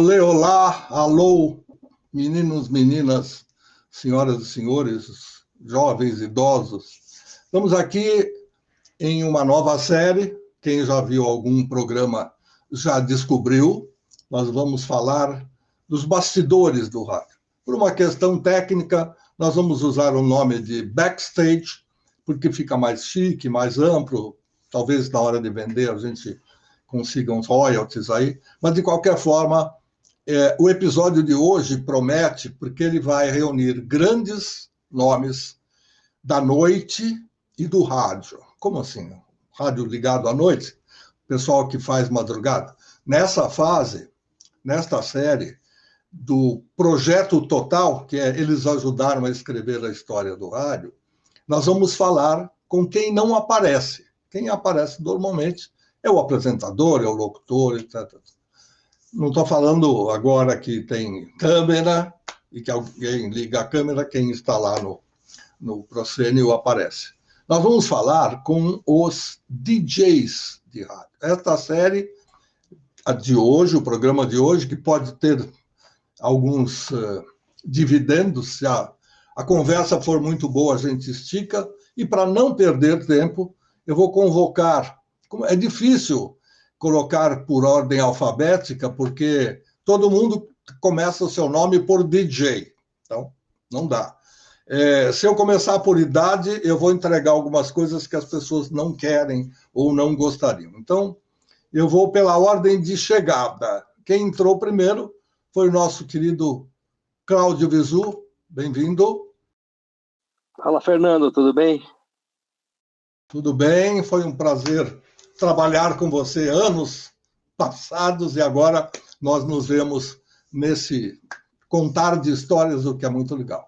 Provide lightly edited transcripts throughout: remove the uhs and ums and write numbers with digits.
Olê, olá, alô, meninos, meninas, senhoras e senhores, jovens, idosos. Estamos aqui em uma nova série. Quem já viu algum programa já descobriu. Nós vamos falar dos bastidores do rádio. Por uma questão técnica, nós vamos usar o nome de backstage, porque fica mais chique, mais amplo. Talvez na hora de vender a gente consiga uns royalties aí. Mas, de qualquer forma, o episódio de hoje promete, porque ele vai reunir grandes nomes da noite e do rádio. Como assim? Rádio ligado à noite? Pessoal que faz madrugada. Nessa fase, nesta série do Projeto Total, que eles ajudaram a escrever a história do rádio, nós vamos falar com quem não aparece. Quem aparece normalmente é o apresentador, é o locutor, etc. Não estou falando agora que tem câmera e que alguém liga a câmera, quem está lá no proscênio aparece. Nós vamos falar com os DJs de rádio. Esta série, a de hoje, o programa de hoje, que pode ter alguns dividendos, se a conversa for muito boa, a gente estica, e para não perder tempo, eu vou convocar. É difícil colocar por ordem alfabética, porque todo mundo começa o seu nome por DJ, então não dá. Se eu começar por idade, eu vou entregar algumas coisas que as pessoas não querem ou não gostariam. Então, eu vou pela ordem de chegada. Quem entrou primeiro foi o nosso querido Cláudio Visu. Bem-vindo. Fala, Fernando, tudo bem? Tudo bem, foi um prazer trabalhar com você anos passados e agora nós nos vemos nesse contar de histórias, o que é muito legal.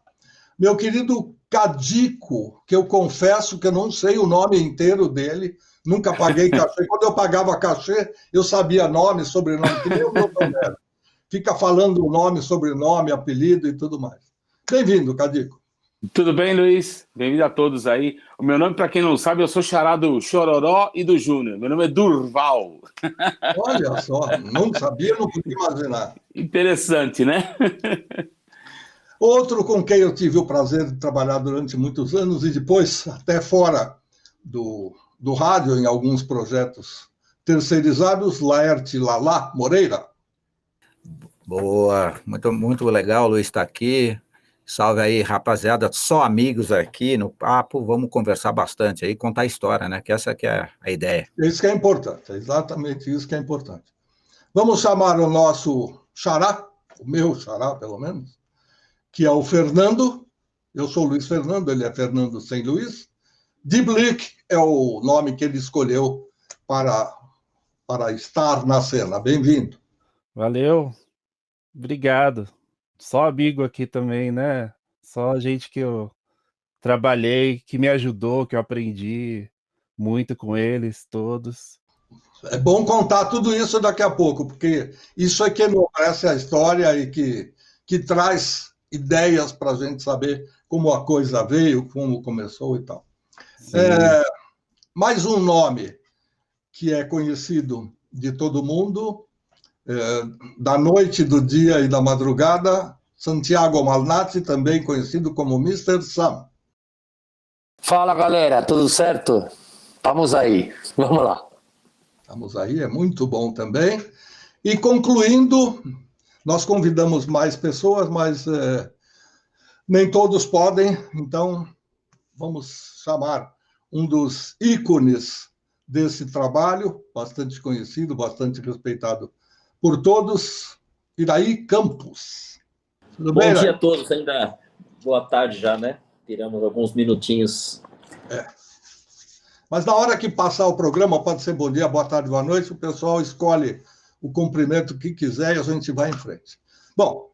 Meu querido Cadico, que eu confesso que eu não sei o nome inteiro dele, nunca paguei cachê. Quando eu pagava cachê, eu sabia nome, sobrenome, que nem o meu Romero. Fica falando o nome, sobrenome, apelido e tudo mais. Bem-vindo, Cadico. Tudo bem, Luiz? Bem-vindo a todos aí. O meu nome, para quem não sabe, eu sou xará do Chororó e do Júnior. Meu nome é Durval. Olha só, não sabia, não podia imaginar. Interessante, né? Outro com quem eu tive o prazer de trabalhar durante muitos anos e depois até fora do rádio, em alguns projetos terceirizados, Laerte Lala Moreira. Boa, muito legal, Luiz, estar aqui. Salve aí, rapaziada, só amigos aqui no papo, vamos conversar bastante aí, contar a história, né, que essa que é a ideia. Isso que é importante, é exatamente isso que é importante. Vamos chamar o nosso xará, o meu xará, pelo menos, que é o Fernando. Eu sou o Luiz Fernando, ele é Fernando sem Luiz. Diblick é o nome que ele escolheu para estar na cena. Bem-vindo. Valeu, obrigado. Só amigo aqui também, né? Só gente que eu trabalhei, que me ajudou, que eu aprendi muito com eles todos. É bom contar tudo isso daqui a pouco, porque isso é que enobrece a história e que traz ideias para a gente saber como a coisa veio, como começou e tal. Mais um nome que é conhecido de todo mundo, da noite, do dia e da madrugada, Santiago Malnati, também conhecido como Mr. Sam. Fala, galera, tudo certo? Vamos aí, vamos lá. Vamos aí, é muito bom também. E concluindo, nós convidamos mais pessoas, mas nem todos podem, então vamos chamar um dos ícones desse trabalho, bastante conhecido, bastante respeitado por todos, Iraí Campos. Tudo bem, dia a todos, ainda boa tarde já, né? Tiramos alguns minutinhos. Mas na hora que passar o programa, pode ser bom dia, boa tarde, boa noite, o pessoal escolhe o cumprimento que quiser e a gente vai em frente. Bom,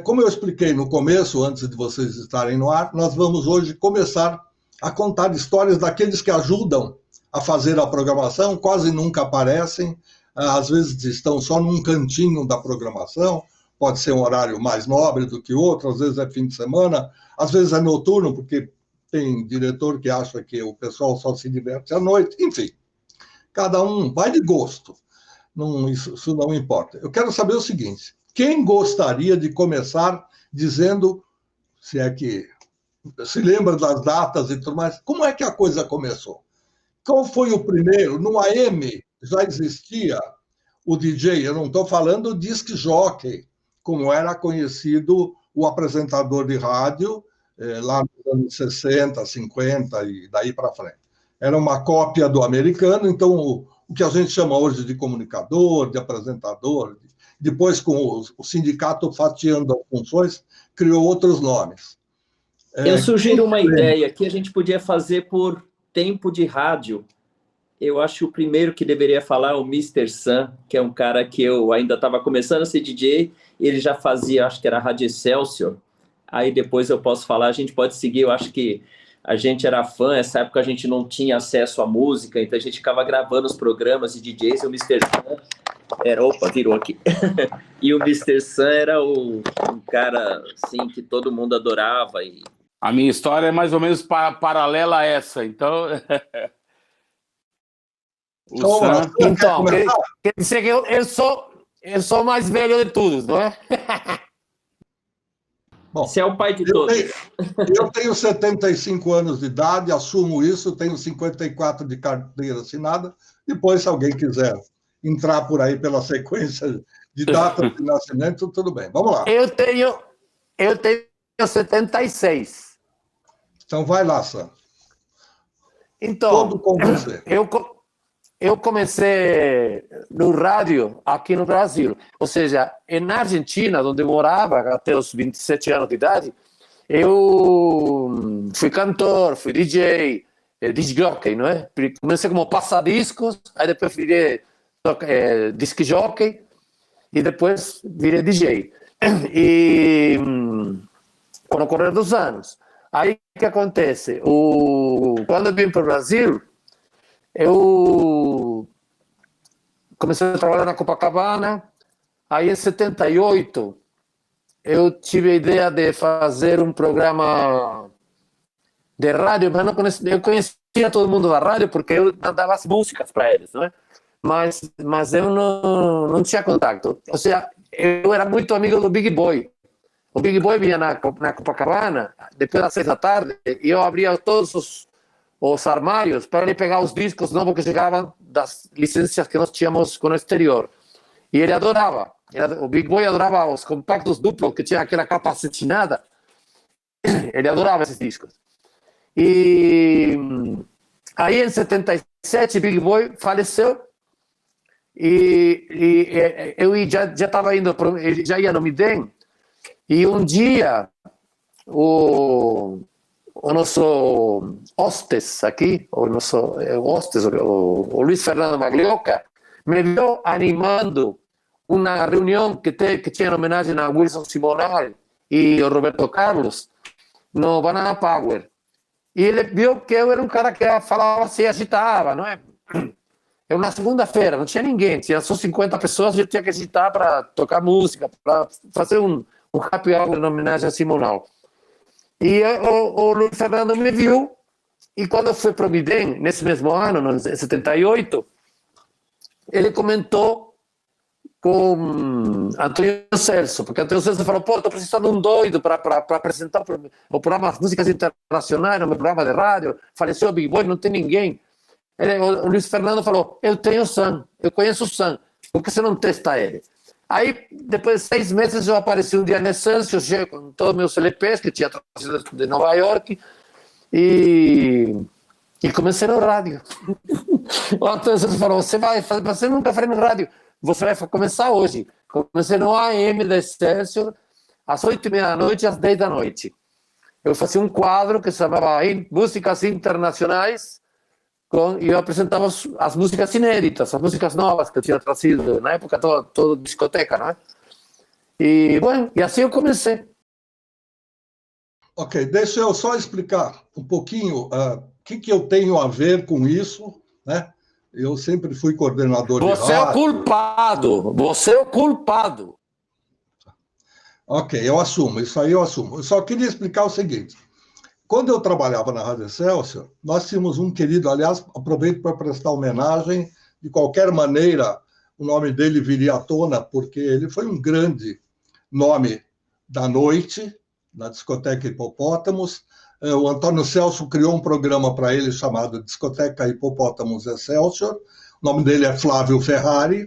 como eu expliquei no começo, antes de vocês estarem no ar, nós vamos hoje começar a contar histórias daqueles que ajudam a fazer a programação, quase nunca aparecem, às vezes estão só num cantinho da programação, pode ser um horário mais nobre do que outro, às vezes é fim de semana, às vezes é noturno, porque tem diretor que acha que o pessoal só se diverte à noite, enfim, cada um vai de gosto, isso não importa. Eu quero saber o seguinte, Quem gostaria de começar dizendo, se é que se lembra das datas e tudo mais, como é que a coisa começou? Qual foi o primeiro? No AM já existia o DJ, eu não estou falando disc jockey, como era conhecido o apresentador de rádio lá nos anos 60, 50 e daí para frente. Era uma cópia do americano, então o que a gente chama hoje de comunicador, de apresentador, depois com o sindicato fatiando as funções, criou outros nomes. Eu sugiro uma ideia que a gente podia fazer por tempo de rádio. Eu acho que o primeiro que deveria falar é o Mr. Sam, que é um cara que eu ainda estava começando a ser DJ, ele já fazia, acho que era a Rádio Excelsior, aí depois eu posso falar, a gente pode seguir, eu acho que a gente era fã, nessa época a gente não tinha acesso à música, então a gente ficava gravando os programas de DJs, e o Mr. Sam era... Opa, virou aqui. E o Mr. Sam era um cara, assim, que todo mundo adorava. E... A minha história é mais ou menos paralela a essa, então... Então, quer dizer que eu sou mais velho de todos, não é? Bom, você é o pai de todos. Eu tenho 75 anos de idade, assumo isso, tenho 54 de carteira assinada. Depois, se alguém quiser entrar por aí pela sequência de data de nascimento, tudo bem. Vamos lá. Eu tenho 76. Então, vai lá, Sam. Então, todo com você. Eu comecei no rádio aqui no Brasil. Ou seja, na Argentina, onde eu morava até os 27 anos de idade, eu fui cantor, fui DJ, disc jockey, não é? Comecei como passadiscos, aí depois virei disc jockey e depois virei DJ. E com o correr dos anos. Aí o que acontece? Quando eu vim para o Brasil, eu comecei a trabalhar na Copacabana. Aí em 78 eu tive a ideia de fazer um programa de rádio, mas não conhecia, eu conhecia todo mundo da rádio porque eu mandava as músicas para eles, não é? Mas eu não tinha contato. Ou seja, eu era muito amigo do Big Boy. O Big Boy vinha na Copacabana, depois das 6 da tarde, e eu abria todos os armários para ele pegar os discos novos que chegavam das licenças que nós tínhamos com o exterior. E ele adorava. O Big Boy adorava os compactos duplos, que tinha aquela capa acetinada. Ele adorava esses discos. E aí, em 77, Big Boy faleceu. E eu já estava indo, já ia no Midem. E um dia, o nosso hostes aqui, o Luiz Fernando Maglioca, me viu animando uma reunião que tinha em homenagem a Wilson Simonal e o Roberto Carlos no Banana Power. E ele viu que eu era um cara que falava assim, agitava, não é? Eu na segunda-feira, não tinha ninguém, tinha só 50 pessoas, eu tinha que agitar para tocar música, para fazer um happy hour em homenagem a Simonal. E o Luiz Fernando me viu, e quando eu fui para o Midem, nesse mesmo ano, em 78, ele comentou com Antônio Celso, porque Antônio Celso falou, pô, estou precisando de um doido para apresentar o programa Músicas Internacionais, no meu programa de rádio, faleceu o Big Boy, não tem ninguém. O Luiz Fernando falou, eu tenho o Sam, eu conheço o Sam, por que você não testa ele? Aí, depois de 6 meses, eu apareci um dia na Essência, com todos os meus LPs, que tinha trazido de Nova York, e comecei no rádio. O Antônio falou, você nunca fez no rádio, você vai começar hoje. Comecei no AM da Excelsior, às 8h30 da noite, às 10 da noite. Eu fazia um quadro que se chamava Músicas Internacionais, e eu apresentava as músicas inéditas, as músicas novas que eu tinha trazido, na época toda discoteca, não é? E, bom, e assim eu comecei. Ok, deixa eu só explicar um pouquinho o que eu tenho a ver com isso, né? Eu sempre fui coordenador de rádio. Você é o culpado, você é o culpado. Ok, eu assumo, isso aí eu assumo. Eu só queria explicar o seguinte. Quando eu trabalhava na Rádio Excelsior, nós tínhamos um querido, aliás, aproveito para prestar homenagem, de qualquer maneira, o nome dele viria à tona, porque ele foi um grande nome da noite, na discoteca Hipopótamos. O Antônio Celso criou um programa para ele chamado Discoteca Hipopótamos Excelsior. O nome dele é Flávio Ferrari.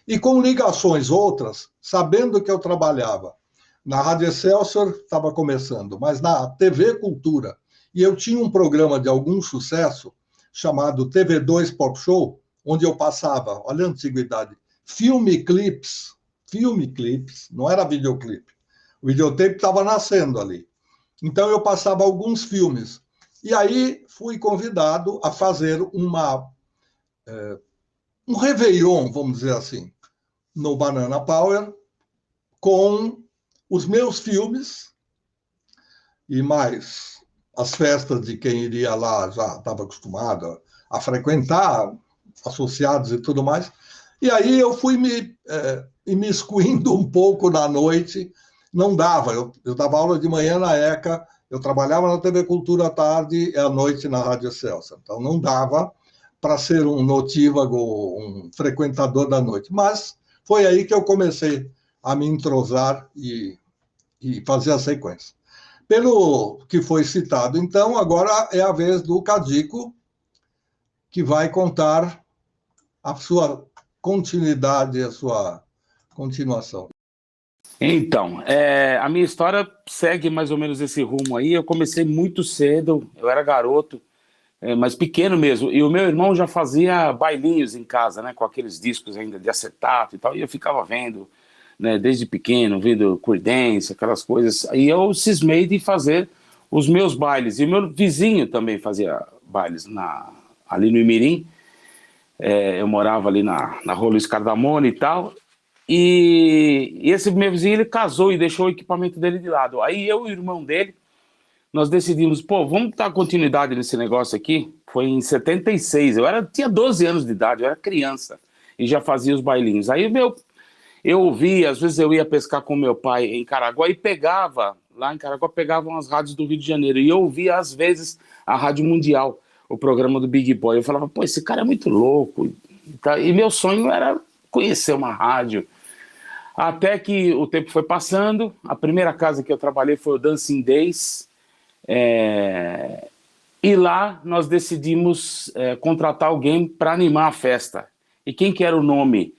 E com ligações outras, sabendo que eu trabalhava na Rádio Excelsior, estava começando, mas na TV Cultura. E eu tinha um programa de algum sucesso chamado TV2 Pop Show, onde eu passava, olha a antiguidade, filme-clips, não era videoclipe. O videotape estava nascendo ali. Então, eu passava alguns filmes. E aí, fui convidado a fazer um réveillon, vamos dizer assim, no Banana Power, com os meus filmes e mais as festas de quem iria lá já estava acostumado a frequentar, associados e tudo mais. E aí eu fui me imiscuindo um pouco na noite. Não dava, eu dava aula de manhã na ECA, eu trabalhava na TV Cultura à tarde e à noite na Rádio Excelsior. Então não dava para ser um notívago, um frequentador da noite. Mas foi aí que eu comecei a me entrosar e fazer a sequência. Pelo que foi citado, então, agora é a vez do Cadico, que vai contar a sua continuidade, a sua continuação. Então, a minha história segue mais ou menos esse rumo aí. Eu comecei muito cedo, eu era garoto, mas pequeno mesmo. E o meu irmão já fazia bailinhos em casa, né, com aqueles discos ainda de acetato e tal. E eu ficava vendo, né, desde pequeno, vendo Creedence, aquelas coisas. E eu cismei de fazer os meus bailes. E o meu vizinho também fazia bailes ali no Imirim. Eu morava ali na Rua Luiz Cardamone e tal. E esse meu vizinho, ele casou e deixou o equipamento dele de lado. Aí eu e o irmão dele, nós decidimos, vamos dar continuidade nesse negócio aqui. Foi em 76, tinha 12 anos de idade, eu era criança e já fazia os bailinhos. Aí eu ouvia, às vezes eu ia pescar com meu pai em Caraguá e lá em Caraguá pegavam as rádios do Rio de Janeiro e eu ouvia às vezes a Rádio Mundial, o programa do Big Boy. Eu falava, esse cara é muito louco. E meu sonho era conhecer uma rádio. Até que o tempo foi passando, a primeira casa que eu trabalhei foi o Dancing Days, e lá nós decidimos contratar alguém para animar a festa. E quem que era o nome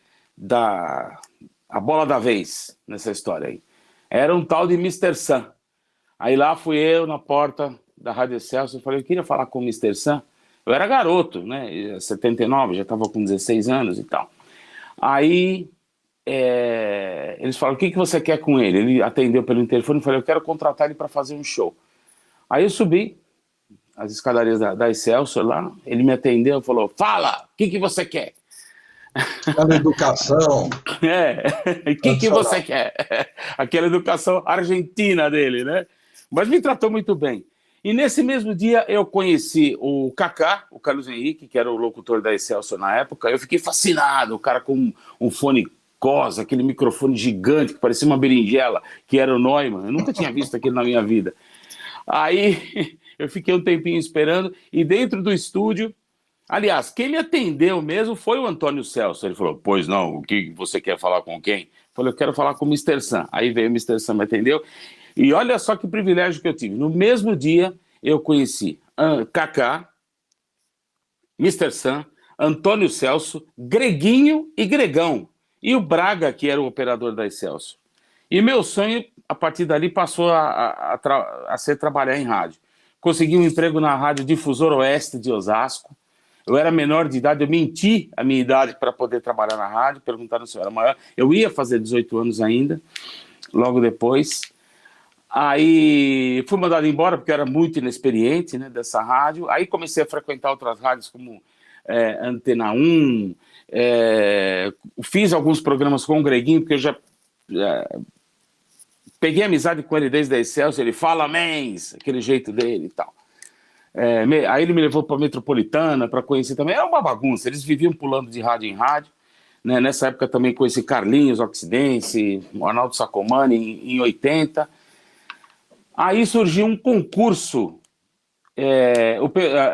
a bola da vez nessa história aí? Era um tal de Mr. Sam. Aí lá fui eu na porta da Rádio Excelsior, eu falei, eu queria falar com o Mr. Sam. Eu era garoto, né, 79, já estava com 16 anos e tal. Aí eles falaram, o que você quer com ele? Ele atendeu pelo interfone e falou, eu quero contratar ele para fazer um show. Aí eu subi as escadarias da Excelsior lá, ele me atendeu e falou, fala, o que você quer? Aquela educação. O que você quer? Aquela educação argentina dele, né? Mas me tratou muito bem. E nesse mesmo dia eu conheci o Kaká, o Carlos Henrique, que era o locutor da Excelsior na época. Eu fiquei fascinado, o cara com um fone Cosa, aquele microfone gigante que parecia uma berinjela, que era o Neumann. Eu nunca tinha visto aquilo na minha vida. Aí eu fiquei um tempinho esperando e dentro do estúdio, aliás, quem me atendeu mesmo foi o Antônio Celso. Ele falou, pois não, o que você quer falar com quem? Eu falei, eu quero falar com o Mr. Sam. Aí veio o Mr. Sam, me atendeu. E olha só que privilégio que eu tive. No mesmo dia, eu conheci Kaká, Mr. Sam, Antônio Celso, Greguinho e Gregão. E o Braga, que era o operador da Excelsior. E meu sonho, a partir dali, passou a ser trabalhar em rádio. Consegui um emprego na Rádio Difusor Oeste de Osasco. Eu era menor de idade, eu menti a minha idade para poder trabalhar na rádio, perguntaram se eu era maior. Eu ia fazer 18 anos ainda, logo depois. Aí fui mandado embora, porque eu era muito inexperiente, né, dessa rádio. Aí comecei a frequentar outras rádios, como Antena 1, fiz alguns programas com o Greguinho, porque eu já peguei amizade com ele desde a Excelsior. Ele fala mens, aquele jeito dele e tal. Aí ele me levou para a Metropolitana para conhecer também. Era uma bagunça, eles viviam pulando de rádio em rádio, né? Nessa época também conheci Carlinhos Occidense, o Arnaldo Sacomani em 80. Aí surgiu um concurso.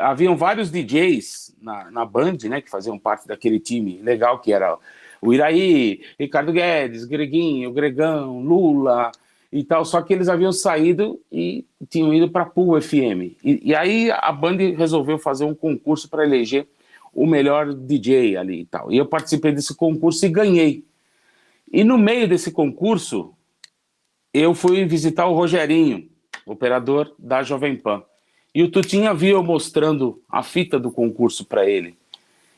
Haviam vários DJs na Band, né, que faziam parte daquele time legal, que era O Iraí, Ricardo Guedes, Greguinho, Gregão, Lula e tal, só que eles haviam saído e tinham ido para a Pool FM. E aí a Band resolveu fazer um concurso para eleger o melhor DJ ali e tal. E eu participei desse concurso e ganhei. E no meio desse concurso, eu fui visitar o Rogerinho, operador da Jovem Pan. E o Tutinha viu eu mostrando a fita do concurso para ele.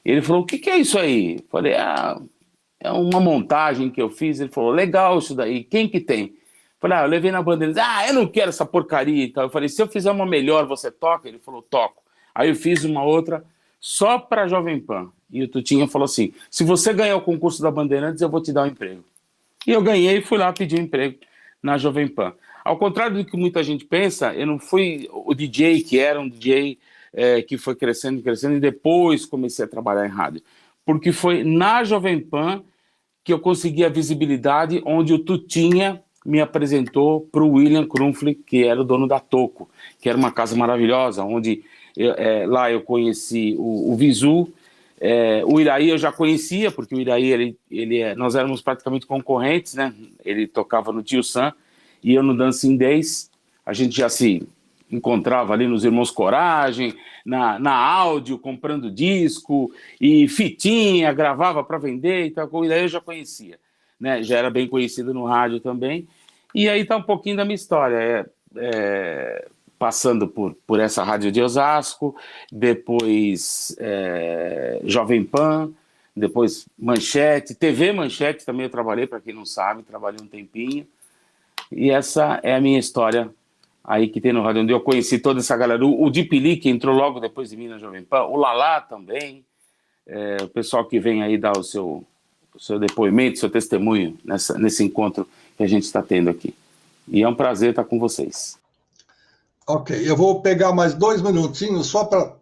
Ele falou, o que é isso aí? Eu falei, é uma montagem que eu fiz. Ele falou, legal isso daí, quem que tem? Eu falei, eu levei na banda. Ele disse, eu não quero essa porcaria e tal. Eu falei, se eu fizer uma melhor, você toca? Ele falou, toco. Aí eu fiz uma outra só para a Jovem Pan. E o Tutinha falou assim, se você ganhar o concurso da Bandeirantes, eu vou te dar um emprego. E eu ganhei e fui lá pedir um emprego na Jovem Pan. Ao contrário do que muita gente pensa, eu não fui o DJ que era um DJ que foi crescendo e depois comecei a trabalhar em rádio. Porque foi na Jovem Pan que eu consegui a visibilidade, onde o Tutinha me apresentou para o William Krumfli, que era o dono da Toco, que era uma casa maravilhosa, onde lá eu conheci o Visu. O Iraí eu já conhecia, porque o Iraí, nós éramos praticamente concorrentes, né? Ele tocava no Tio Sam e eu no Dancing Days. A gente já se encontrava ali nos Irmãos Coragem, na áudio, comprando disco e fitinha, gravava para vender e tal. O Iraí eu já conhecia, né? Já era bem conhecido no rádio também. E aí tá um pouquinho da minha história. Passando por essa rádio de Osasco, depois Jovem Pan, depois Manchete, TV Manchete também eu trabalhei, para quem não sabe, trabalhei um tempinho. E essa é a minha história aí que tem no rádio, onde eu conheci toda essa galera. O Dipili, que entrou logo depois de mim na Jovem Pan, o Lalá também, o pessoal que vem aí dar o seu depoimento, seu testemunho nesse encontro que a gente está tendo aqui. E é um prazer estar com vocês. Ok, eu vou pegar mais 2 minutinhos só para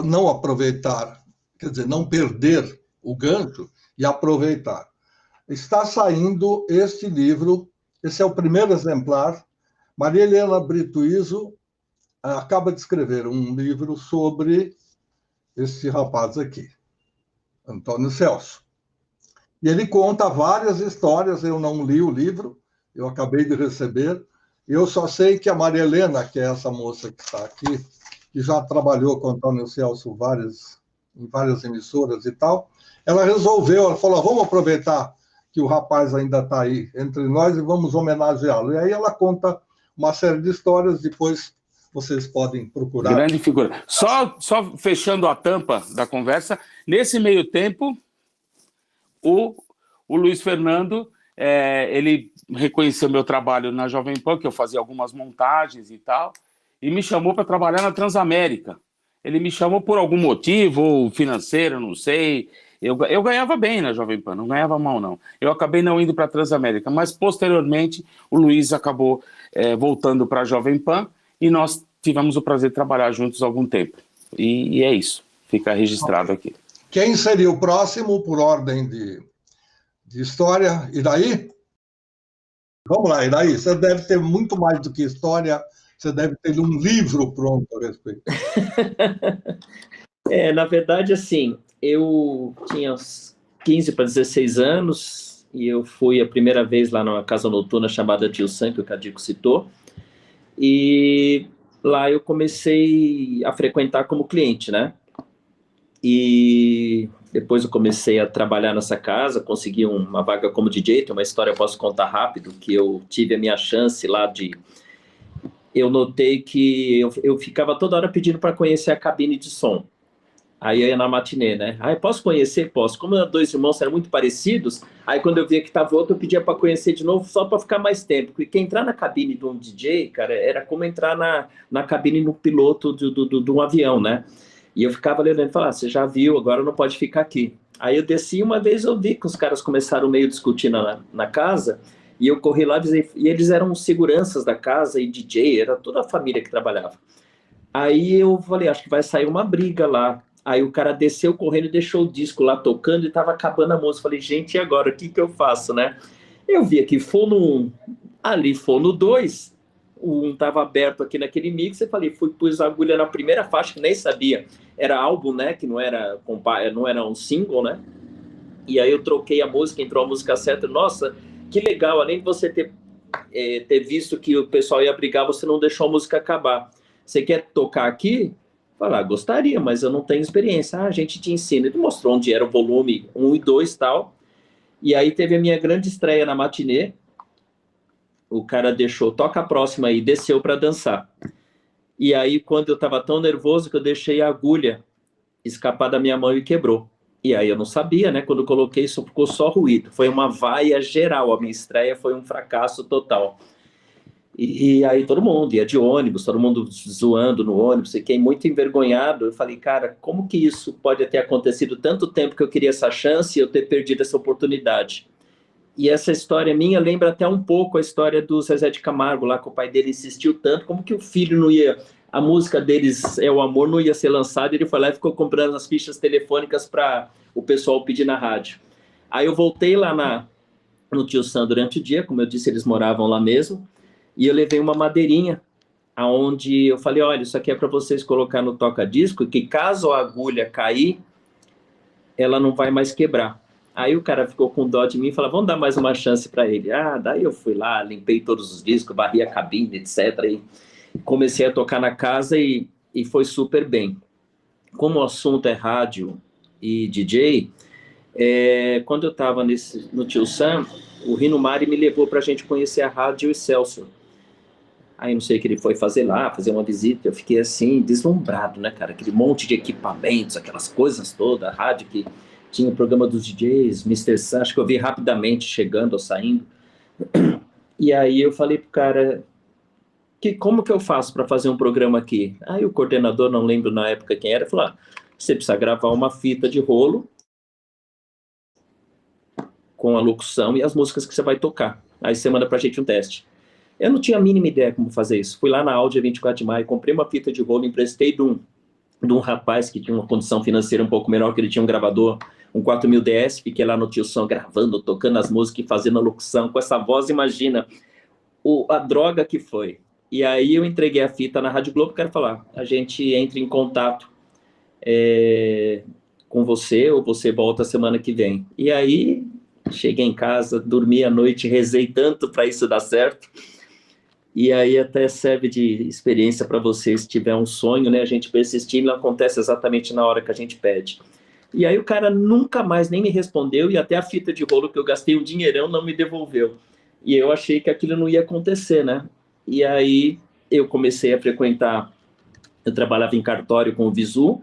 não aproveitar, quer dizer, não perder o gancho e aproveitar. Está saindo este livro, esse é o primeiro exemplar. Maria Helena Brito Izzo acaba de escrever um livro sobre esse rapaz aqui, Antônio Celso. E ele conta várias histórias, eu não li o livro, eu acabei de receber. Eu só sei que a Maria Helena, que é essa moça que está aqui, que já trabalhou com o Antônio Celso em várias emissoras e tal, ela falou, vamos aproveitar que o rapaz ainda está aí entre nós e vamos homenageá-lo. E aí ela conta uma série de histórias, depois vocês podem procurar. Grande figura. Só fechando a tampa da conversa, nesse meio tempo, o Luiz Fernando... ele reconheceu meu trabalho na Jovem Pan, que eu fazia algumas montagens e tal, e me chamou para trabalhar na Transamérica. Ele me chamou por algum motivo, ou financeiro, não sei. Eu ganhava bem na Jovem Pan, não ganhava mal, não. Eu acabei não indo para a Transamérica, mas posteriormente o Luiz acabou voltando para a Jovem Pan e nós tivemos o prazer de trabalhar juntos há algum tempo. E é isso, fica registrado aqui. Quem seria o próximo, por ordem de história? Iraí? Vamos lá, Iraí, você deve ter muito mais do que história, você deve ter um livro pronto a respeito. Na verdade, assim, eu tinha uns 15 para 16 anos e eu fui a primeira vez lá numa casa noturna chamada Tio Sam, que o Cadico citou, e lá eu comecei a frequentar como cliente, né? E depois eu comecei a trabalhar nessa casa, consegui uma vaga como DJ. Tem uma história, eu posso contar rápido, que eu tive a minha chance lá de... Eu notei que eu ficava toda hora pedindo para conhecer a cabine de som. Aí eu ia na matinê, né? Aí posso conhecer? Posso. Como dois irmãos eram muito parecidos, aí quando eu via que estava outro, eu pedia para conhecer de novo, só para ficar mais tempo. Porque entrar na cabine de um DJ, cara, era como entrar na cabine no piloto de um avião, né? E eu ficava olhando e falava, você já viu, agora não pode ficar aqui. Aí eu desci, uma vez eu vi que os caras começaram meio a discutir na casa, e eu corri lá, e eles eram seguranças da casa, e DJ, era toda a família que trabalhava. Aí eu falei, acho que vai sair uma briga lá. Aí o cara desceu correndo e deixou o disco lá tocando, e tava acabando a música. Falei, gente, e agora, o que eu faço, né? Eu vi aqui, fono 1, ali fono 2, o 1 tava aberto aqui naquele mix, eu falei, pus a agulha na primeira faixa, que nem sabia. Era álbum, né, que não era um single, né? E aí eu troquei a música, entrou a música certa. Nossa, que legal, além de você ter visto que o pessoal ia brigar, você não deixou a música acabar. Você quer tocar aqui? Falar, gostaria, mas eu não tenho experiência. A gente te ensina. Ele mostrou onde era o volume 1 e 2 e tal. E aí teve a minha grande estreia na matinê. O cara deixou, toca a próxima aí, desceu para dançar. E aí, quando eu estava tão nervoso que eu deixei a agulha escapar da minha mão e quebrou. E aí eu não sabia, né? Quando eu coloquei, isso ficou só ruído. Foi uma vaia geral. A minha estreia foi um fracasso total. E aí todo mundo ia de ônibus, todo mundo zoando no ônibus. Fiquei muito envergonhado. Eu falei, cara, como que isso pode ter acontecido tanto tempo que eu queria essa chance e eu ter perdido essa oportunidade? E essa história minha lembra até um pouco a história do Zezé de Camargo, lá que o pai dele insistiu tanto, como que o filho não ia... A música deles, É o Amor, não ia ser lançada, ele foi lá e ficou comprando as fichas telefônicas para o pessoal pedir na rádio. Aí eu voltei lá no Tio Sam durante o dia, como eu disse, eles moravam lá mesmo, e eu levei uma madeirinha, aonde eu falei, olha, isso aqui é para vocês colocar no toca-disco, que caso a agulha cair, ela não vai mais quebrar. Aí o cara ficou com dó de mim e falou, vamos dar mais uma chance para ele. Daí eu fui lá, limpei todos os discos, varri a cabine, etc. E comecei a tocar na casa e foi super bem. Como o assunto é rádio e DJ, quando eu estava no Tio Sam, o Rino Mari me levou para a gente conhecer a Rádio Excelsior. Aí não sei o que ele foi fazer lá, fazer uma visita, eu fiquei assim, deslumbrado, né, cara? Aquele monte de equipamentos, aquelas coisas todas, a rádio que tinha o programa dos DJs, Mr. Sam, acho que eu vi rapidamente chegando ou saindo. E aí eu falei pro cara, como que eu faço para fazer um programa aqui? Aí o coordenador, não lembro na época quem era, falou, você precisa gravar uma fita de rolo com a locução e as músicas que você vai tocar. Aí você manda pra gente um teste. Eu não tinha a mínima ideia como fazer isso. Fui lá na Áudio 24 de Maio, comprei uma fita de rolo, emprestei de um rapaz que tinha uma condição financeira um pouco menor, que ele tinha um gravador, um 4000 DS, fiquei lá no Tio Sam gravando, tocando as músicas e fazendo a locução. Com essa voz, imagina a droga que foi. E aí eu entreguei a fita na Rádio Globo, quero falar, a gente entra em contato com você, ou você volta semana que vem. E aí cheguei em casa, dormi à noite, rezei tanto para isso dar certo. E aí até serve de experiência para vocês, se tiver um sonho, né? A gente persistir, não acontece exatamente na hora que a gente pede. E aí o cara nunca mais nem me respondeu, e até a fita de rolo que eu gastei um dinheirão não me devolveu. E eu achei que aquilo não ia acontecer, né? E aí eu comecei a frequentar, eu trabalhava em cartório com o Visu,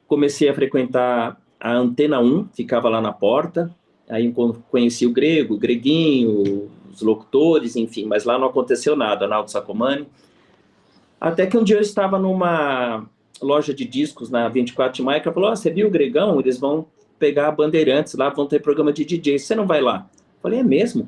comecei a frequentar a Antena 1, ficava lá na porta, aí conheci o Grego, o Greguinho, os locutores, enfim, mas lá não aconteceu nada, Arnaldo Sacomani. Até que um dia eu estava numa loja de discos na 24 de Maio, que falou, você viu o Gregão? Eles vão pegar a Bandeirantes lá, vão ter programa de DJ, você não vai lá? Eu falei, é mesmo?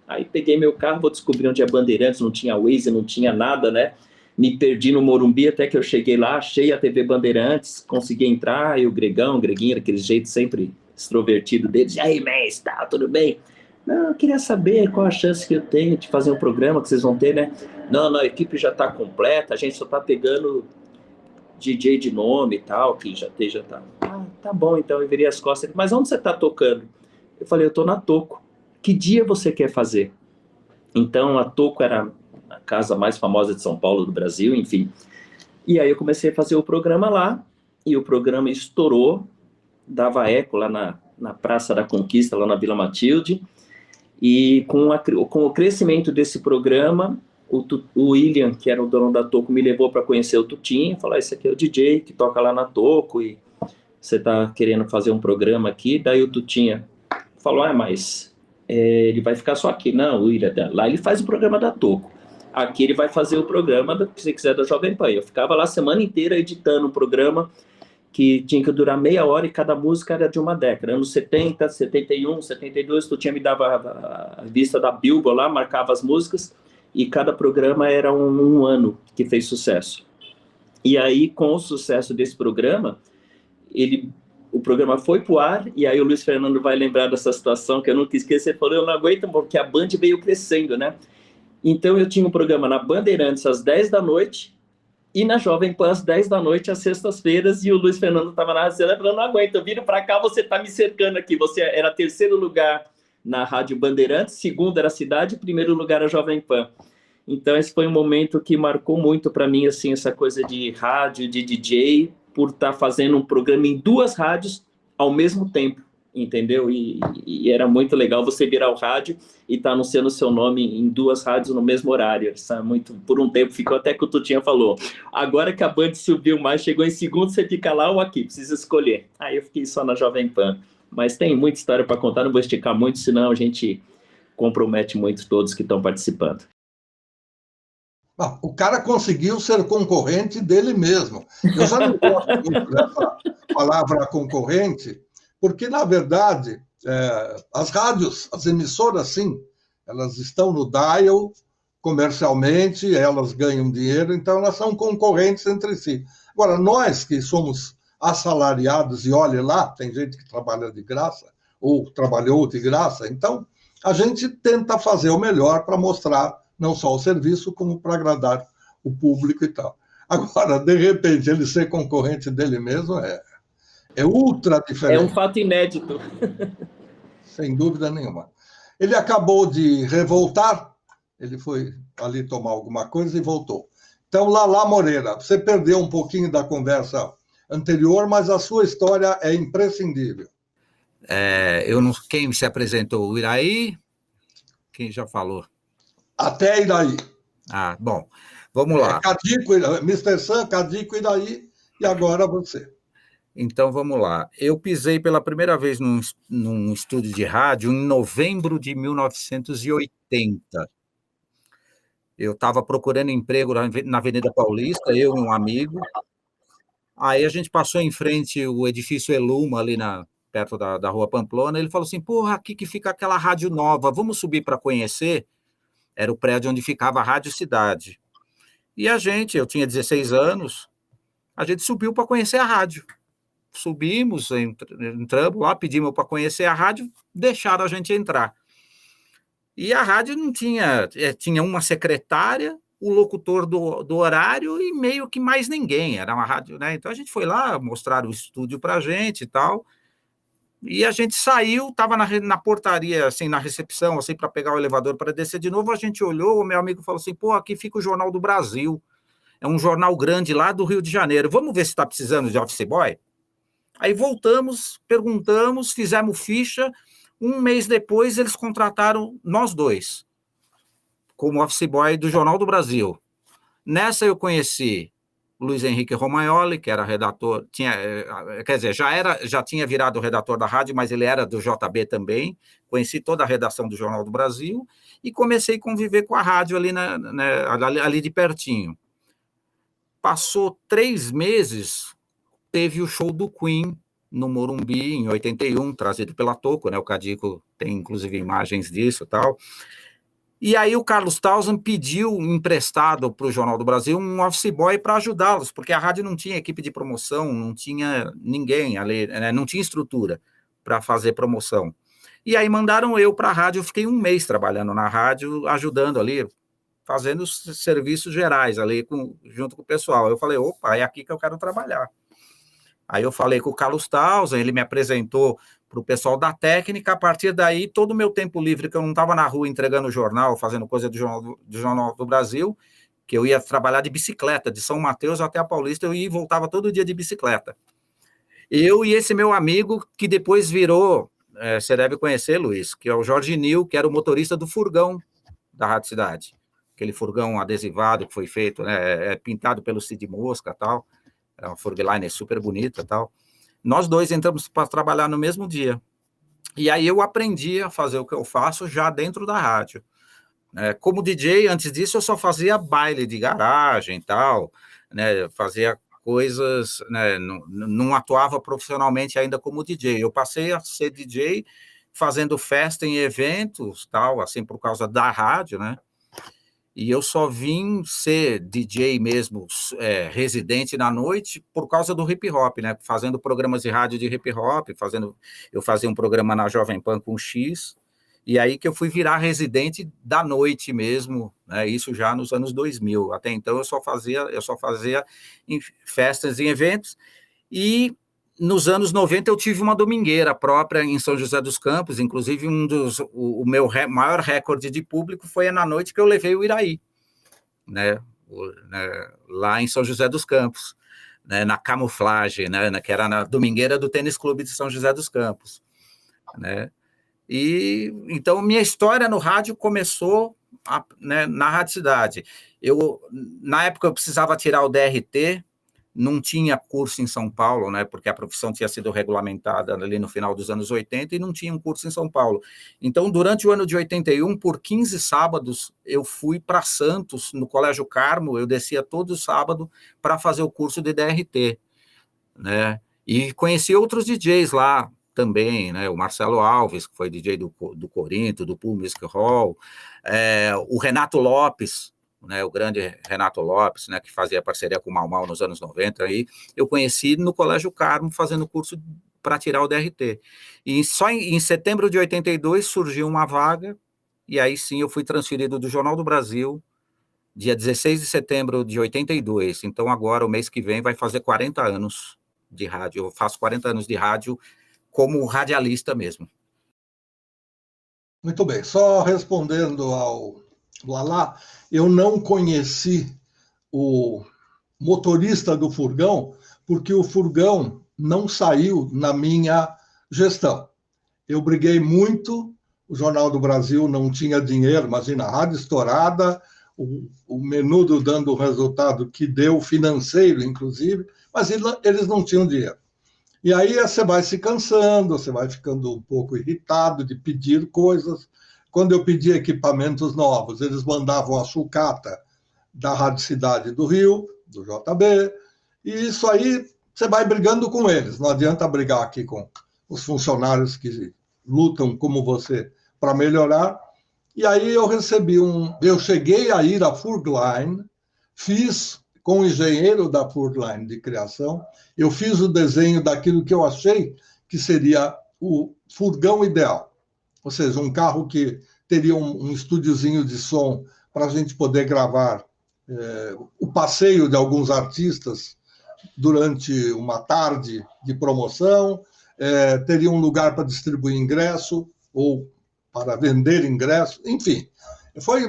Aí peguei meu carro, vou descobrir onde é Bandeirantes, não tinha Waze, não tinha nada, né? Me perdi no Morumbi até que eu cheguei lá, achei a TV Bandeirantes, consegui entrar, e o Greguinho, aquele jeito sempre extrovertido dele, e aí, mestre, tá, tudo bem? Não, eu queria saber qual a chance que eu tenho de fazer um programa que vocês vão ter, né? Não, a equipe já tá completa, a gente só tá pegando DJ de nome e tal, que já tá. Tá bom, então, eu virei as costas. Mas onde você tá tocando? Eu falei, eu tô na Toco. Que dia você quer fazer? Então, a Toco era a casa mais famosa de São Paulo, do Brasil, enfim. E aí eu comecei a fazer o programa lá, e o programa estourou, dava eco lá na Praça da Conquista, lá na Vila Matilde, e com o crescimento desse programa, o William, que era o dono da Toco, me levou para conhecer o Tutinho, falou, esse aqui é o DJ que toca lá na Toco, e você tá querendo fazer um programa aqui? Daí o Tutinha falou, mas ele vai ficar só aqui. Não, o William, lá ele faz o programa da Toco. Aqui ele vai fazer o programa, se você quiser, da Jovem Pan. Eu ficava lá a semana inteira editando um programa que tinha que durar meia hora e cada música era de uma década. Anos 70, 71, 72, tu tinha me dava a vista da Billboard lá, marcava as músicas, e cada programa era um ano que fez sucesso. E aí, com o sucesso desse programa, o programa foi pro ar, e aí o Luiz Fernando vai lembrar dessa situação que eu nunca esqueci, ele falou, eu não aguento, porque a Band veio crescendo, né? Então eu tinha um programa na Bandeirantes às 10 da noite, e na Jovem Pan às 10 da noite, às sextas-feiras, e o Luiz Fernando estava na rádio, falando, não aguento, eu viro para cá, você está me cercando aqui. Você era terceiro lugar na Rádio Bandeirantes, segundo era a Cidade, primeiro lugar a Jovem Pan. Então esse foi um momento que marcou muito para mim, assim, essa coisa de rádio, de DJ, por estar fazendo um programa em 2 rádios ao mesmo tempo, entendeu? E era muito legal você virar o rádio e estar anunciando o seu nome em 2 rádios no mesmo horário. Isso é muito, por um tempo ficou até que o Tutinha falou, agora que a Band subiu mais, chegou em segundo, você fica lá ou aqui, precisa escolher. Aí eu fiquei só na Jovem Pan. Mas tem muita história para contar, não vou esticar muito, senão a gente compromete muito todos que estão participando. O cara conseguiu ser concorrente dele mesmo. Eu já não gosto muito dessa palavra concorrente, porque, na verdade, as rádios, as emissoras, sim, elas estão no dial comercialmente, elas ganham dinheiro, então elas são concorrentes entre si. Agora, nós que somos assalariados, e olhe lá, tem gente que trabalha de graça, ou trabalhou de graça, então a gente tenta fazer o melhor para mostrar não só o serviço, como para agradar o público e tal. Agora, de repente, ele ser concorrente dele mesmo é ultra diferente. É um fato inédito. Sem dúvida nenhuma. Ele acabou de revoltar, ele foi ali tomar alguma coisa e voltou. Então, Lala Moreira, você perdeu um pouquinho da conversa anterior, mas a sua história é imprescindível. Quem se apresentou? O Iraí? Quem já falou? Até Iraí. Bom, vamos lá. Cadico, Mr. Sam, Cadico, Iraí, e agora você. Então, vamos lá. Eu pisei pela primeira vez num estúdio de rádio em novembro de 1980. Eu estava procurando emprego na Avenida Paulista, eu e um amigo. Aí a gente passou em frente o edifício Eluma, ali perto da Rua Pamplona. Ele falou assim, porra, aqui que fica aquela rádio nova, vamos subir para conhecer? Era o prédio onde ficava a Rádio Cidade. E eu tinha 16 anos, a gente subiu para conhecer a rádio. Subimos, entramos lá, pedimos para conhecer a rádio, deixaram a gente entrar. E a rádio não tinha uma secretária, o locutor do horário e meio que mais ninguém, era uma rádio, né? Então a gente foi lá, mostraram o estúdio para a gente e tal, e a gente saiu, estava na portaria, assim, na recepção, assim, para pegar o elevador para descer de novo, a gente olhou, o meu amigo falou assim, pô, aqui fica o Jornal do Brasil, é um jornal grande lá do Rio de Janeiro, vamos ver se está precisando de office boy? Aí voltamos, perguntamos, fizemos ficha, um mês depois eles contrataram nós dois, como office boy do Jornal do Brasil. Nessa eu conheci Luiz Henrique Romagnoli, que era redator, já tinha virado redator da rádio, mas ele era do JB também, conheci toda a redação do Jornal do Brasil, e comecei a conviver com a rádio ali de pertinho. Passou 3 meses, teve o show do Queen no Morumbi, em 81, trazido pela Toco, né? O Cadico tem, inclusive, imagens disso e tal. E aí o Carlos Townsend pediu emprestado para o Jornal do Brasil um office boy para ajudá-los, porque a rádio não tinha equipe de promoção, não tinha ninguém ali, né? Não tinha estrutura para fazer promoção. E aí mandaram eu para a rádio, eu fiquei 1 mês trabalhando na rádio, ajudando ali, fazendo os serviços gerais ali, junto com o pessoal. Eu falei, opa, é aqui que eu quero trabalhar. Aí eu falei com o Carlos Townsend, ele me apresentou para o pessoal da técnica. A partir daí, todo o meu tempo livre, que eu não estava na rua entregando jornal, fazendo coisa do Jornal do Brasil, que eu ia trabalhar de bicicleta, de São Mateus até a Paulista, eu ia e voltava todo dia de bicicleta. Eu e esse meu amigo, que depois virou, você deve conhecer, Luiz, que é o Jorge Nil, que era o motorista do furgão da Rádio Cidade. Aquele furgão adesivado que foi feito, né, pintado pelo Cid Mosca e tal. Era uma Furgliner super bonita e tal. Nós dois entramos para trabalhar no mesmo dia. E aí eu aprendi a fazer o que eu faço já dentro da rádio. Como DJ, antes disso, eu só fazia baile de garagem e tal, né? Fazia coisas, né? Não atuava profissionalmente ainda como DJ. Eu passei a ser DJ fazendo festa em eventos, tal, assim, por causa da rádio, né? E eu só vim ser DJ mesmo, residente na noite, por causa do hip hop, né? Fazendo programas de rádio de hip hop, eu fazia um programa na Jovem Pan com X, E aí que eu fui virar residente da noite mesmo, né? Isso já nos anos 2000. Até então eu só fazia em festas e eventos. E nos anos 90 eu tive uma domingueira própria em São José dos Campos, inclusive o meu maior recorde de público foi na noite que eu levei o Iraí, né? Lá em São José dos Campos, né? Na Camuflagem, né? Que era na domingueira do Tênis Clube de São José dos Campos, né? E então minha história no rádio começou né, na Rádio Cidade. Na época eu precisava tirar o DRT, não tinha curso em São Paulo, né, porque a profissão tinha sido regulamentada ali no final dos anos 80 e não tinha um curso em São Paulo. Então, durante o ano de 81, por 15 sábados, eu fui para Santos, no Colégio Carmo, eu descia todo sábado para fazer o curso de DRT, né, e conheci outros DJs lá também, né, o Marcelo Alves, que foi DJ do Corinto, do Pool Music Hall, o Renato Lopes, né, o grande Renato Lopes, né, que fazia parceria com o Mau Mau nos anos 90, aí eu conheci no Colégio Carmo, fazendo curso para tirar o DRT. E só em setembro de 82 surgiu uma vaga, e aí sim eu fui transferido do Jornal do Brasil, dia 16 de setembro de 82. Então agora, o mês que vem, vai fazer 40 anos de rádio. Eu faço 40 anos de rádio como radialista mesmo. Muito bem. Só respondendo ao Lalá, eu não conheci o motorista do furgão, porque o furgão não saiu na minha gestão. Eu briguei muito, o Jornal do Brasil não tinha dinheiro, imagina, a rádio estourada, o Menudo dando o resultado que deu, financeiro, inclusive, mas eles não tinham dinheiro. E aí você vai se cansando, você vai ficando um pouco irritado de pedir coisas. Quando eu pedi equipamentos novos, eles mandavam a sucata da Rádio Cidade do Rio, do JB, e isso aí você vai brigando com eles. Não adianta brigar aqui com os funcionários que lutam como você para melhorar. E aí eu cheguei a ir à Furgline, fiz com o engenheiro da Furgline de criação, eu fiz o desenho daquilo que eu achei que seria o furgão ideal. Ou seja, um carro que teria um estúdiozinho de som para a gente poder gravar o passeio de alguns artistas durante uma tarde de promoção, teria um lugar para distribuir ingresso ou para vender ingresso, enfim. Foi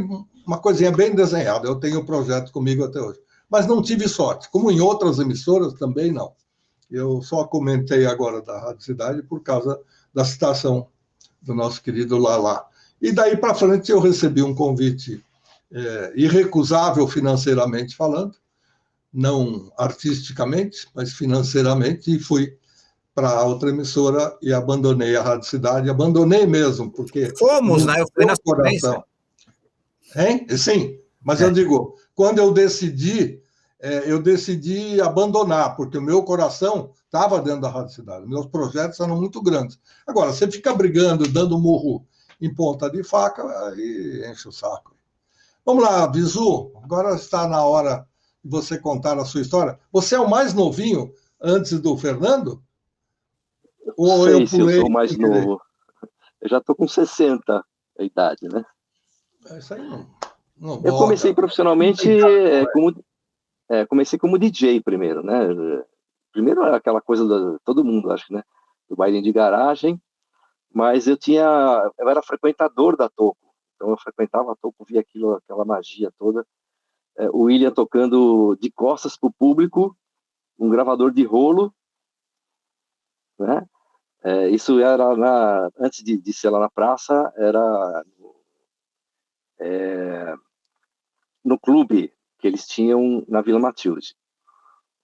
uma coisinha bem desenhada. Eu tenho o projeto comigo até hoje. Mas não tive sorte, como em outras emissoras também não. Eu só comentei agora da Rádio Cidade por causa da citação do nosso querido Lalá. E daí para frente eu recebi um convite irrecusável financeiramente falando, não artisticamente, mas financeiramente, e fui para outra emissora e abandonei a Rádio Cidade, abandonei mesmo, porque... Fomos, né? Eu fui na coração. Hein? Sim, mas eu digo, quando eu decidi abandonar, porque o meu coração estava dentro da Rádio Cidade, meus projetos eram muito grandes. Agora, você fica brigando, dando murro em ponta de faca, aí enche o saco. Vamos lá, Visu, agora está na hora de você contar a sua história. Você é o mais novinho antes do Fernando? Ou eu pulei? Eu sou o mais novo. Eu já estou com 60 a idade, né? Isso aí não eu comecei profissionalmente comecei como DJ primeiro, né? Primeiro era aquela coisa todo mundo, acho, né? Do bailinho de garagem, mas eu era frequentador da Toco, então eu frequentava a Toco, via aquela magia toda. O William tocando de costas para o público, um gravador de rolo, né? Isso era antes de ser lá na praça, era no clube que eles tinham na Vila Matilde,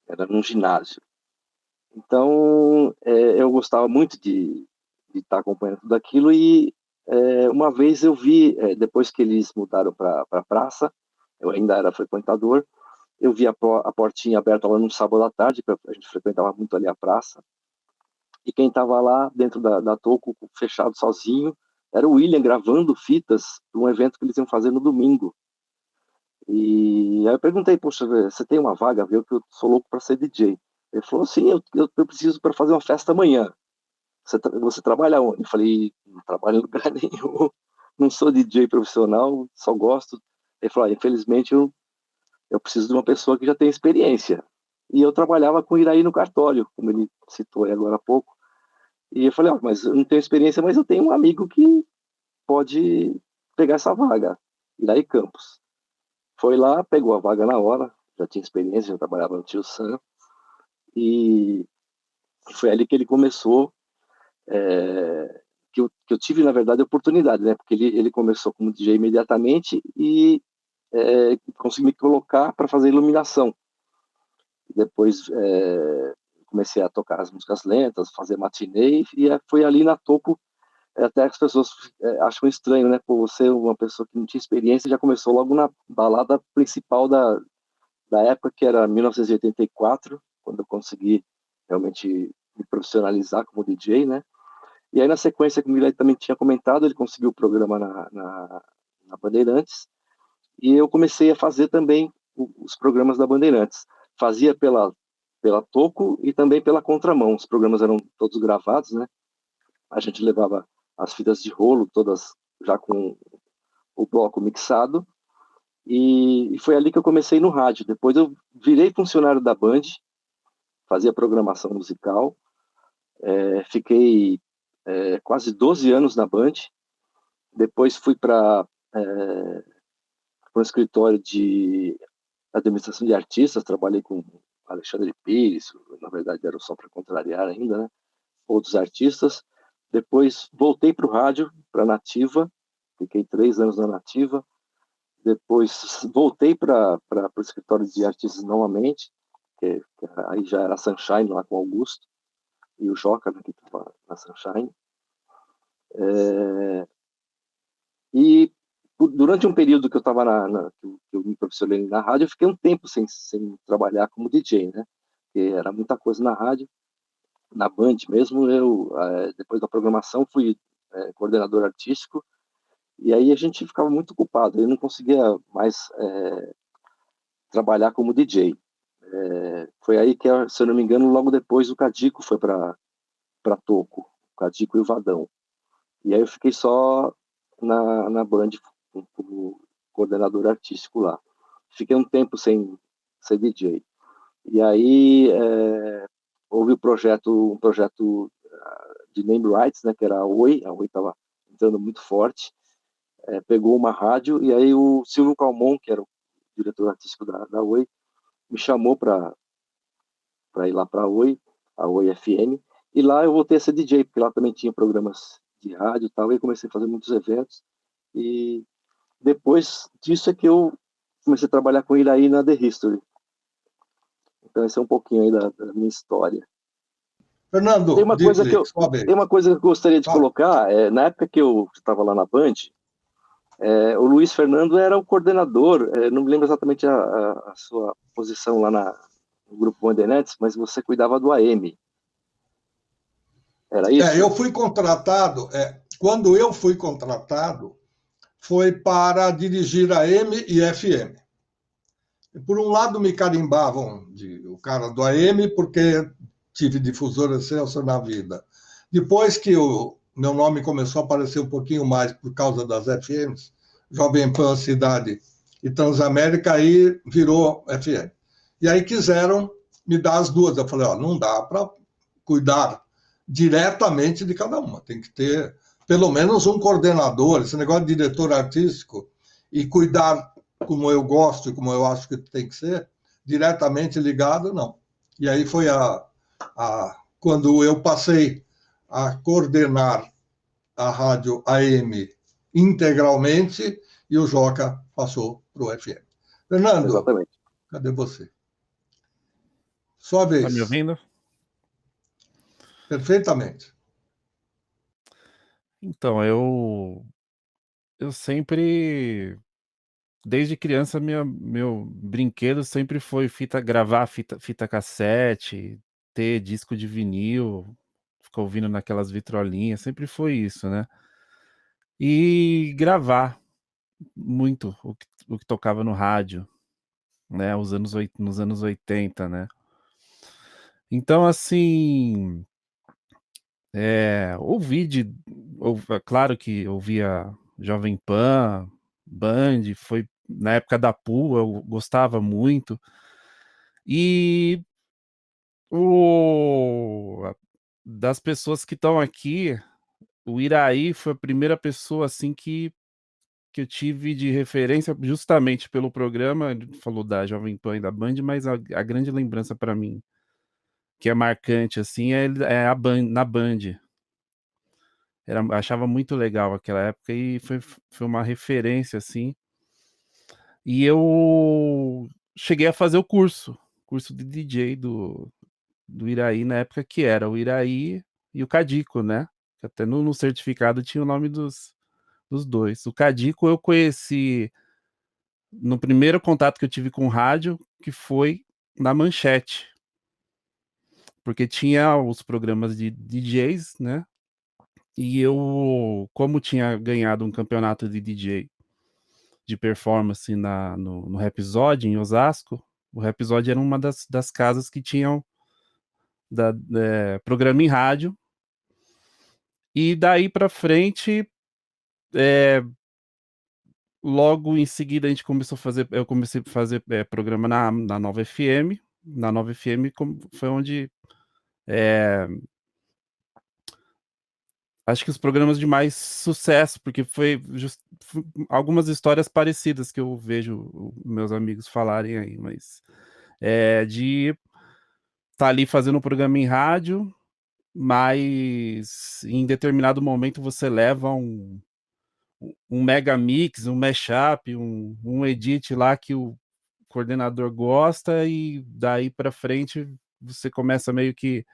era num ginásio. Então eu gostava muito de estar acompanhando tudo aquilo, e uma vez eu vi, depois que eles mudaram para a praça, eu ainda era frequentador, eu vi a portinha aberta lá num sábado à tarde, a gente frequentava muito ali a praça, e quem estava lá dentro da Toco, fechado sozinho, era o William gravando fitas de um evento que eles iam fazer no domingo. E aí eu perguntei, poxa, você tem uma vaga, viu, que eu sou louco para ser DJ. Ele falou, sim, eu preciso para fazer uma festa amanhã. você trabalha onde? Eu falei, não trabalho em lugar nenhum, não sou DJ profissional, só gosto. Ele falou, infelizmente eu preciso de uma pessoa que já tem experiência. E eu trabalhava com o Iraí no cartório, como ele citou aí agora há pouco. E eu falei, mas eu não tenho experiência, mas eu tenho um amigo que pode pegar essa vaga, Iraí Campos. Foi lá, pegou a vaga na hora, já tinha experiência, já trabalhava no Tio Sam, e foi ali que ele começou, que eu tive, na verdade, a oportunidade, né? Porque ele começou como DJ imediatamente e consegui me colocar para fazer iluminação. Depois comecei a tocar as músicas lentas, fazer matinê, e foi ali na Toco, até as pessoas acham estranho, né? Por você, uma pessoa que não tinha experiência, já começou logo na balada principal da época, que era 1984, quando eu consegui realmente me profissionalizar como DJ, né? E aí, na sequência, como ele também tinha comentado, ele conseguiu o programa na Bandeirantes, e eu comecei a fazer também os programas da Bandeirantes. Fazia pela Toco e também pela Contramão. Os programas eram todos gravados, né? A gente levava as fitas de rolo, todas já com o bloco mixado, e foi ali que eu comecei no rádio. Depois eu virei funcionário da Band, fazia programação musical, fiquei quase 12 anos na Band. Depois fui para um escritório de administração de artistas, trabalhei com Alexandre Pires, na verdade era só para contrariar ainda, né? Outros artistas. Depois voltei para o rádio, para a Nativa, fiquei 3 anos na Nativa. Depois voltei para o escritório de artistas novamente, que aí já era Sunshine lá com o Augusto e o Joca, né, que estava na Sunshine. E durante um período que eu estava que eu me profissionalizei na rádio, eu fiquei um tempo sem trabalhar como DJ, né? Porque era muita coisa na rádio. Na Band mesmo, eu depois da programação fui coordenador artístico, e aí a gente ficava muito ocupado, eu não conseguia mais trabalhar como DJ. Foi aí que, se eu não me engano, logo depois o Cadico foi para Toco, o Cadico e o Vadão. E aí eu fiquei só na Band como coordenador artístico lá. Fiquei um tempo sem ser DJ. E aí houve um projeto de name rights, né, que era a Oi estava entrando muito forte, pegou uma rádio, e aí o Silvio Calmon, que era o diretor artístico da Oi, me chamou para ir lá para a Oi FM, e lá eu voltei a ser DJ, porque lá também tinha programas de rádio e tal, e comecei a fazer muitos eventos, e depois disso é que eu comecei a trabalhar com ele aí na The History. Então esse é um pouquinho aí da minha história. Fernando, tem uma coisa que eu gostaria de colocar, na época que eu estava lá na Band, o Luiz Fernando era o coordenador, não me lembro exatamente a sua posição lá no Grupo Bandeirantes, mas você cuidava do AM. Era isso? Eu fui contratado, quando eu fui contratado, foi para dirigir a AM e FM. Por um lado, me carimbavam o cara do AM, porque tive difusora Celso na vida. Depois que meu nome começou a aparecer um pouquinho mais por causa das FMs, Jovem Pan Cidade e Transamérica, aí virou FM. E aí quiseram me dar as duas. Eu falei, não dá para cuidar diretamente de cada uma. Tem que ter pelo menos um coordenador, esse negócio de diretor artístico, e cuidar como eu gosto e como eu acho que tem que ser, diretamente ligado, não. E aí foi quando eu passei a coordenar a rádio AM integralmente, e o Joca passou para o FM. Fernando, exatamente. Cadê você? Sua vez. Está me ouvindo? Perfeitamente. Então, eu sempre, desde criança, meu brinquedo sempre foi gravar fita cassete, ter disco de vinil, ficar ouvindo naquelas vitrolinhas, sempre foi isso, né? E gravar muito o que tocava no rádio, né? Nos anos 80, né? Então, assim, Claro que ouvia Jovem Pan, Band, foi na época da PUA, eu gostava muito. E das pessoas que estão aqui, o Iraí foi a primeira pessoa assim que eu tive de referência justamente pelo programa. Ele falou da Jovem Pan e da Band, mas a grande lembrança para mim, que é marcante assim, é a Band, na Band. Achava muito legal aquela época e foi uma referência assim. E eu cheguei a fazer o curso de DJ do Iraí na época, que era o Iraí e o Cadico, né? Até no certificado tinha o nome dos dois. O Cadico eu conheci no primeiro contato que eu tive com rádio, que foi na Manchete, porque tinha os programas de DJs, né? E eu, como tinha ganhado um campeonato de DJ de performance no Rhapsody, em Osasco, o Rhapsody era uma das casas que tinham programa em rádio. E daí para frente, logo em seguida eu comecei a fazer programa na Nova FM. Na Nova FM foi onde acho que os programas de mais sucesso, porque foi algumas histórias parecidas que eu vejo meus amigos falarem aí, mas de estar ali fazendo um programa em rádio, mas em determinado momento você leva um mega mix, um mashup, um edit lá que o coordenador gosta, e daí para frente você começa meio que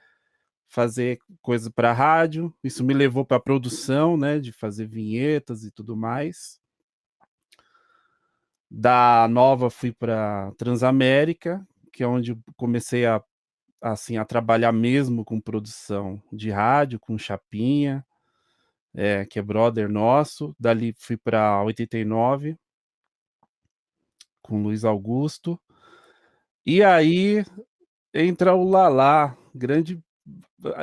fazer coisa para rádio. Isso me levou para a produção, né, de fazer vinhetas e tudo mais. Da Nova fui para Transamérica, que é onde comecei a trabalhar mesmo com produção de rádio, com Chapinha, que é brother nosso. Dali fui para 89, com Luiz Augusto. E aí entra o Lalá, grande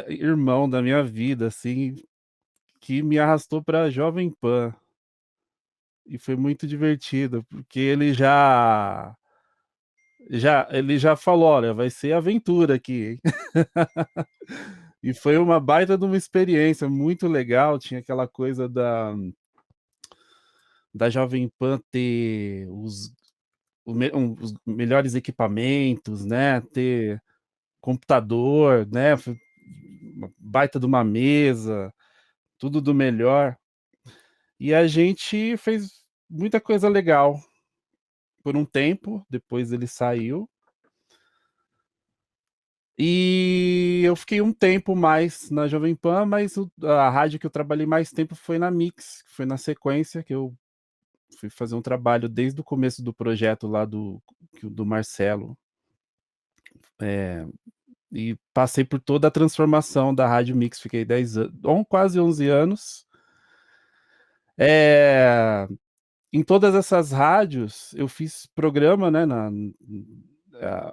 irmão da minha vida, assim, que me arrastou para Jovem Pan. E foi muito divertido, porque ele já falou, olha, vai ser aventura aqui, hein? E foi uma baita de uma experiência muito legal. Tinha aquela coisa da Jovem Pan ter os melhores equipamentos, né? Ter computador, né? Uma baita de uma mesa, tudo do melhor. E a gente fez muita coisa legal por um tempo. Depois ele saiu. E eu fiquei um tempo mais na Jovem Pan, mas a rádio que eu trabalhei mais tempo foi na Mix, que foi na sequência, que eu fui fazer um trabalho desde o começo do projeto lá do Marcelo. E passei por toda a transformação da Rádio Mix, fiquei 10 anos, quase 11 anos. Em todas essas rádios, eu fiz programa, né?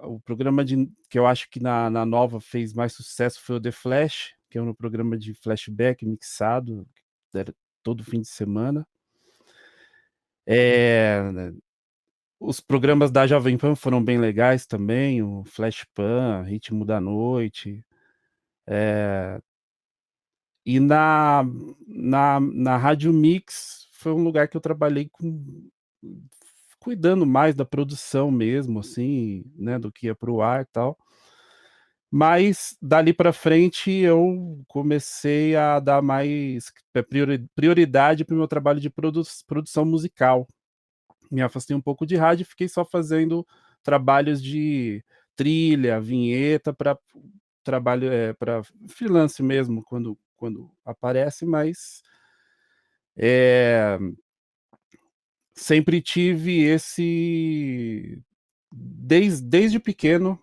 O programa que eu acho que na Nova fez mais sucesso foi o The Flash, que é um programa de flashback mixado, era todo fim de semana. Os programas da Jovem Pan foram bem legais também, o Flash Pan, Ritmo da Noite. E na Rádio Mix foi um lugar que eu trabalhei cuidando mais da produção mesmo, assim, né, do que ia para o ar e tal. Mas dali para frente eu comecei a dar mais prioridade para o meu trabalho de produção musical. Me afastei um pouco de rádio e fiquei só fazendo trabalhos de trilha, vinheta, para trabalho para freelance mesmo, quando aparece, mas sempre tive desde pequeno,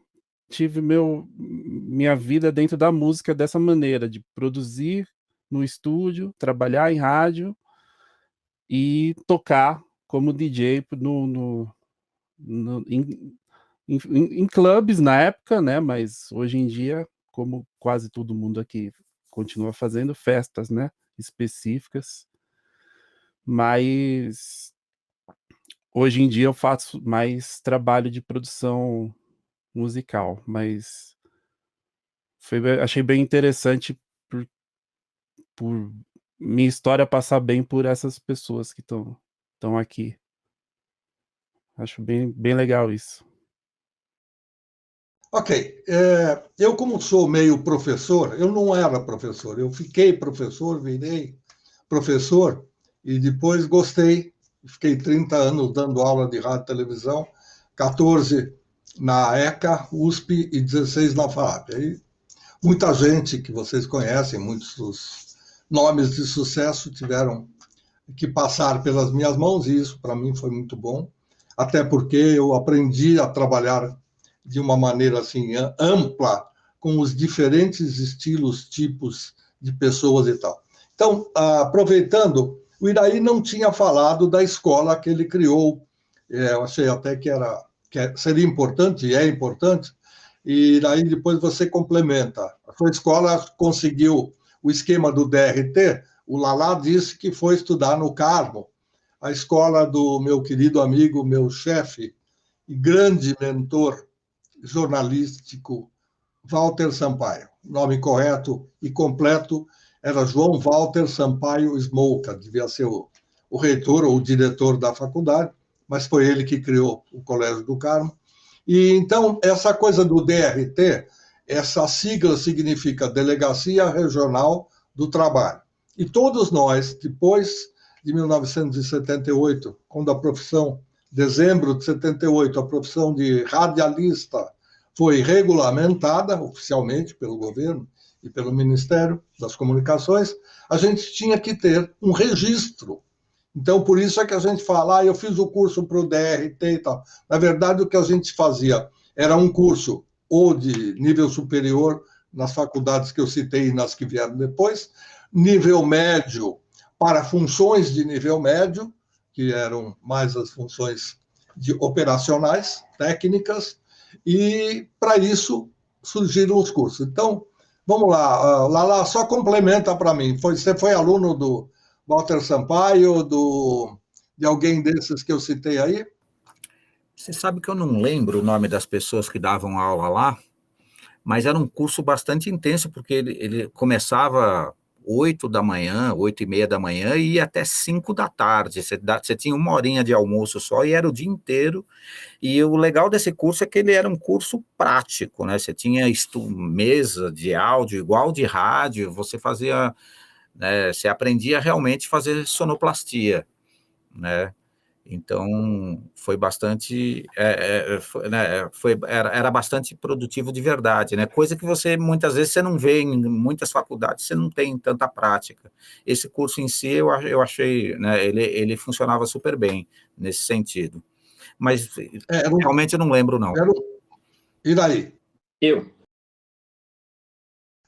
tive minha vida dentro da música dessa maneira, de produzir no estúdio, trabalhar em rádio e tocar como DJ em clubes na época, né? Mas hoje em dia, como quase todo mundo aqui continua fazendo festas, né, específicas, mas hoje em dia eu faço mais trabalho de produção musical, mas achei bem interessante por minha história passar bem por essas pessoas que estão aqui. Acho bem legal isso. Ok. Eu, como sou meio professor, eu não era professor, eu fiquei professor, virei professor, e depois gostei, fiquei 30 anos dando aula de rádio e televisão, 14 na ECA, USP e 16 na FAAP. Aí, muita gente que vocês conhecem, muitos dos nomes de sucesso tiveram que passar pelas minhas mãos, e isso para mim foi muito bom, até porque eu aprendi a trabalhar de uma maneira assim ampla com os diferentes estilos, tipos de pessoas e tal. Então, aproveitando, o Iraí não tinha falado da escola que ele criou, eu achei até que seria importante, e é importante, e daí depois você complementa. A sua escola conseguiu o esquema do DRT, o Lalá disse que foi estudar no Carmo, a escola do meu querido amigo, meu chefe e grande mentor jornalístico, Walter Sampaio. O nome correto e completo era João Walter Sampaio Smolka, devia ser o reitor ou o diretor da faculdade, mas foi ele que criou o Colégio do Carmo. E então, essa coisa do DRT, essa sigla significa Delegacia Regional do Trabalho. E todos nós, depois de 1978, quando a profissão, dezembro de 78, a profissão de radialista foi regulamentada oficialmente pelo governo e pelo Ministério das Comunicações, a gente tinha que ter um registro. Então, por isso é que a gente fala, eu fiz o curso para o DRT e tal. Na verdade, o que a gente fazia era um curso ou de nível superior, nas faculdades que eu citei e nas que vieram depois, nível médio para funções de nível médio, que eram mais as funções operacionais, técnicas, e de isso surgiram os cursos. Então, vamos lá, Lala, só complementa para mim. Você foi aluno do Walter Sampaio, de alguém desses que eu citei aí? Você sabe que eu não lembro o nome das pessoas que davam aula lá, mas era um curso bastante intenso, porque ele começava 8 da manhã, 8:30 da manhã, e ia até 5 da tarde. Você tinha uma horinha de almoço só, e era o dia inteiro. E o legal desse curso é que ele era um curso prático, né? Você tinha mesa de áudio, igual de rádio, você fazia, né, você aprendia realmente a fazer sonoplastia, né? Então, foi bastante, era bastante produtivo de verdade, né? Coisa que muitas vezes, você não vê em muitas faculdades, você não tem tanta prática. Esse curso em si, eu achei, né, ele funcionava super bem nesse sentido. Mas, realmente, eu não lembro, não. E daí? Eu.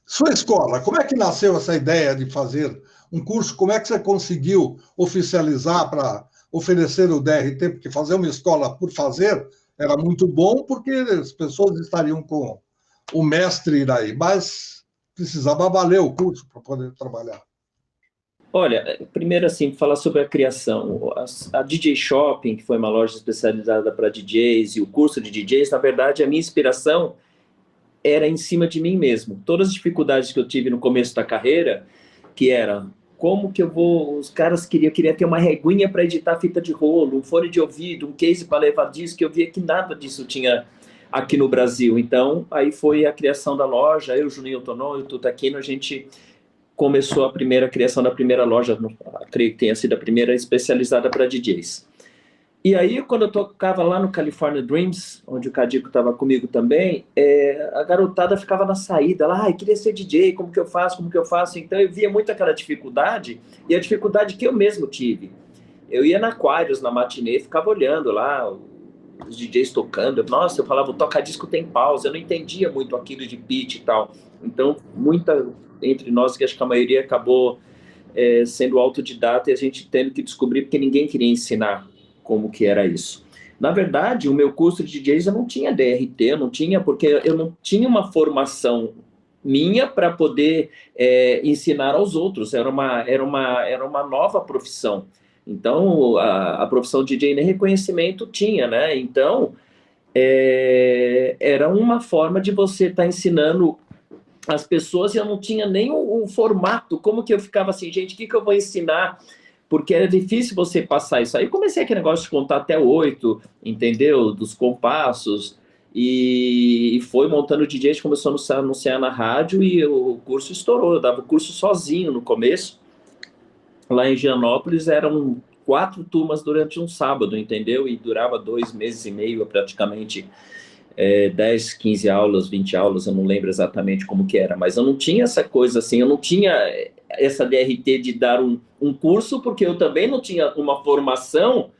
Sua escola, como é que nasceu essa ideia de fazer um curso? Como é que você conseguiu oficializar para oferecer o DRT? Porque fazer uma escola por fazer era muito bom, porque as pessoas estariam com o mestre daí, mas precisava valer o curso para poder trabalhar. Olha, primeiro assim, falar sobre a criação. A DJ Shopping, que foi uma loja especializada para DJs, e o curso de DJs, na verdade, a minha inspiração era em cima de mim mesmo. Todas as dificuldades que eu tive no começo da carreira, que era como que eu vou... Os caras queriam ter uma reguinha para editar fita de rolo, um fone de ouvido, um case para levar disco, que eu via que nada disso tinha aqui no Brasil. Então, aí foi a criação da loja, eu, Juninho Tonon e o Tutaquino, a gente começou a criação da primeira loja, creio que tenha sido a primeira especializada para DJs. E aí, quando eu tocava lá no California Dreams, onde o Cadico estava comigo também, a garotada ficava na saída, lá, queria ser DJ, como que eu faço? Então, eu via muito aquela dificuldade, e a dificuldade que eu mesmo tive. Eu ia na Aquarius, na matinê, ficava olhando lá, os DJs tocando, nossa, eu falava, o toca-disco tem pausa, eu não entendia muito aquilo de beat e tal. Então, muita entre nós, que acho que a maioria acabou sendo autodidata, e a gente tendo que descobrir, porque ninguém queria ensinar como que era isso. Na verdade, o meu curso de DJs eu não tinha DRT, eu não tinha, porque eu não tinha uma formação minha para poder ensinar aos outros. Era uma nova profissão. Então, a profissão de DJ nem reconhecimento tinha, né? Então, era uma forma de você estar ensinando as pessoas, e eu não tinha nem o formato. Como que eu ficava assim, gente, o que eu vou ensinar? Porque era difícil você passar isso. Aí eu comecei aquele negócio de contar até 8, entendeu? Dos compassos, e foi montando o DJ, a gente começou a anunciar na rádio, e o curso estourou. Eu dava o curso sozinho no começo. Lá em Gianópolis eram 4 turmas durante um sábado, entendeu? E durava 2 meses e meio, praticamente 10, 15 aulas, 20 aulas, eu não lembro exatamente como que era, mas eu não tinha essa coisa assim, eu não tinha essa DRT de dar um curso, porque eu também não tinha uma formação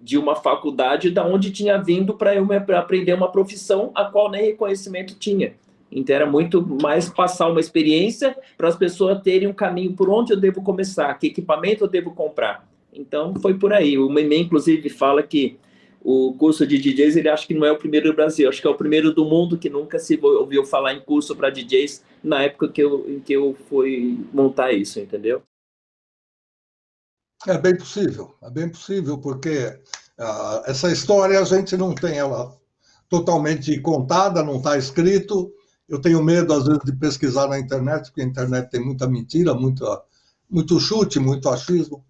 de uma faculdade da onde tinha vindo para eu aprender uma profissão a qual nem reconhecimento tinha. Então era muito mais passar uma experiência para as pessoas terem um caminho por onde eu devo começar, que equipamento eu devo comprar. Então foi por aí. O Memê, inclusive, fala que o curso de DJs, ele acha que não é o primeiro do Brasil, acho que é o primeiro do mundo, que nunca se ouviu falar em curso para DJs na época em que eu fui montar isso, entendeu? É bem possível, porque essa história a gente não tem ela totalmente contada, não está escrito. Eu tenho medo, às vezes, de pesquisar na internet, porque a internet tem muita mentira, muito chute, muito achismo.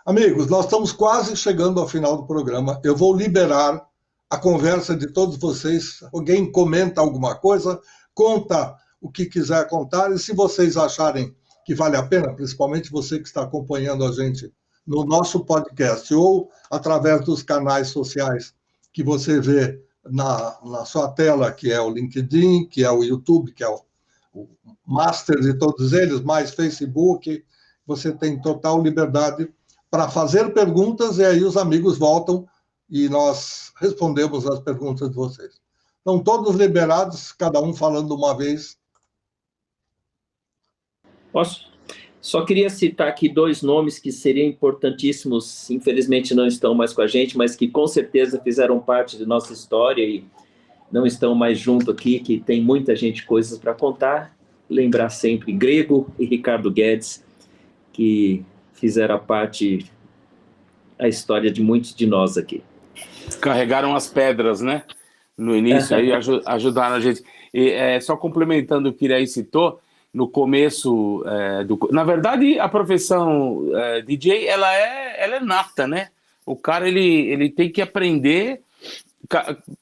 Amigos, nós estamos quase chegando ao final do programa. Eu vou liberar a conversa de todos vocês. Alguém comenta alguma coisa, conta o que quiser contar, e se vocês acharem que vale a pena, principalmente você que está acompanhando a gente no nosso podcast ou através dos canais sociais que você vê na sua tela, que é o LinkedIn, que é o YouTube, que é o master de todos eles, mais Facebook, você tem total liberdade para fazer perguntas, e aí os amigos voltam e nós respondemos as perguntas de vocês. Estão todos liberados, cada um falando uma vez. Posso? Só queria citar aqui 2 nomes que seriam importantíssimos, infelizmente não estão mais com a gente, mas que com certeza fizeram parte de nossa história e não estão mais junto aqui, que tem muita gente, coisas para contar. Lembrar sempre Grego e Ricardo Guedes, que fizeram parte a história de muitos de nós aqui. Carregaram as pedras, né? No início, aí ajudaram a gente. E, só complementando o que ele aí citou, no começo, na verdade, a profissão DJ, ela é nata, né? O cara, ele tem que aprender,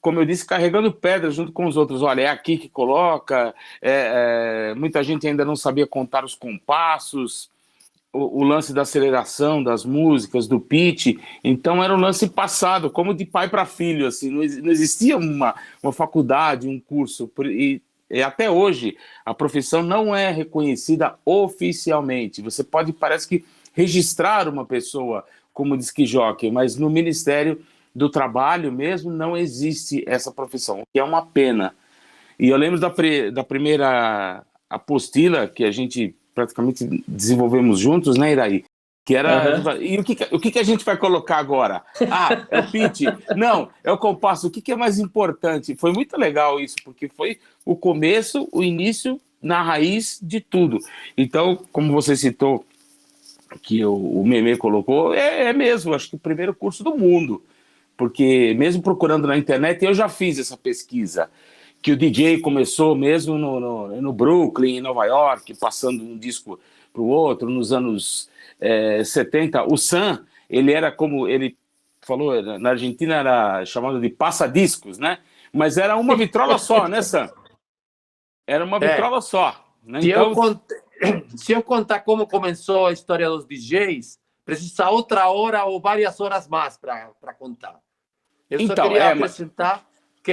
como eu disse, carregando pedras junto com os outros. Olha, é aqui que coloca, muita gente ainda não sabia contar os compassos, o lance da aceleração das músicas, do pitch. Então era um lance passado, como de pai para filho, assim, não existia uma faculdade, um curso, e até hoje a profissão não é reconhecida oficialmente. Você pode, parece que, registrar uma pessoa como disc jockey, mas no Ministério do Trabalho mesmo não existe essa profissão, o que é uma pena. E eu lembro da primeira apostila que a gente praticamente desenvolvemos juntos, né, Iraí? Que era... Uhum. E o que a gente vai colocar agora? Ah, é o pitch? Não, é o compasso. O que é mais importante? Foi muito legal isso, porque foi o começo, o início, na raiz de tudo. Então, como você citou, que o Memê colocou, é mesmo, acho que o primeiro curso do mundo. Porque mesmo procurando na internet, eu já fiz essa pesquisa, que o DJ começou mesmo no Brooklyn, em Nova York, passando um disco para o outro, nos anos 70. O Sam, ele era, como ele falou, na Argentina era chamado de passa-discos, né? Mas era uma vitrola só, né, Sam? Era uma vitrola só. Né? Se eu contar como começou a história dos DJs, precisa outra hora ou várias horas mais para contar. Eu só queria acrescentar...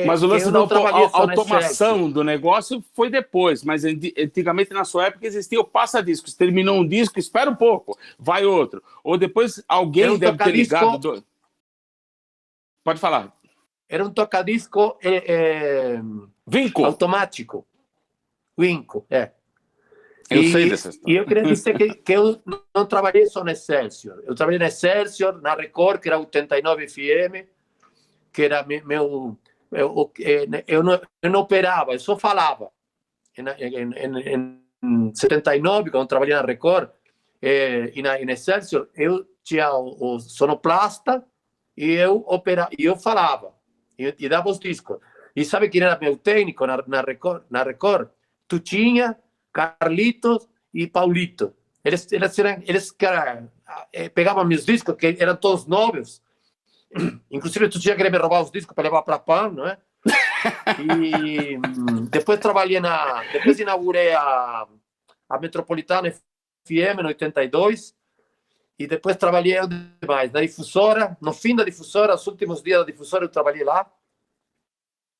Mas o lance da automação do negócio foi depois, mas antigamente, na sua época, existia o passa-discos. Terminou um disco, espera um pouco, vai outro. Ou depois alguém deve ter ligado... Pode falar. Era um tocadisco Vinco. Automático. Vinco, Eu sei dessa história. E eu queria dizer que eu não trabalhei só na Excelsior. Eu trabalhei na Excelsior, na Record, que era 89 FM, que era meu... Eu não operava, eu só falava. em 79, quando trabalhei na Record, e na Excelsior, eu tinha o sonoplasta e eu falava, e dava os discos. E sabe quem era meu técnico na Record? Tutinha, Carlitos e Paulito. Eles pegavam meus discos, que eram todos novos. Inclusive, Tutinha queria me roubar os discos para levar para PAN, não é? E depois depois inaugurei a Metropolitana FM em 82, e depois trabalhei demais na difusora. No fim da difusora, os últimos dias da difusora, eu trabalhei lá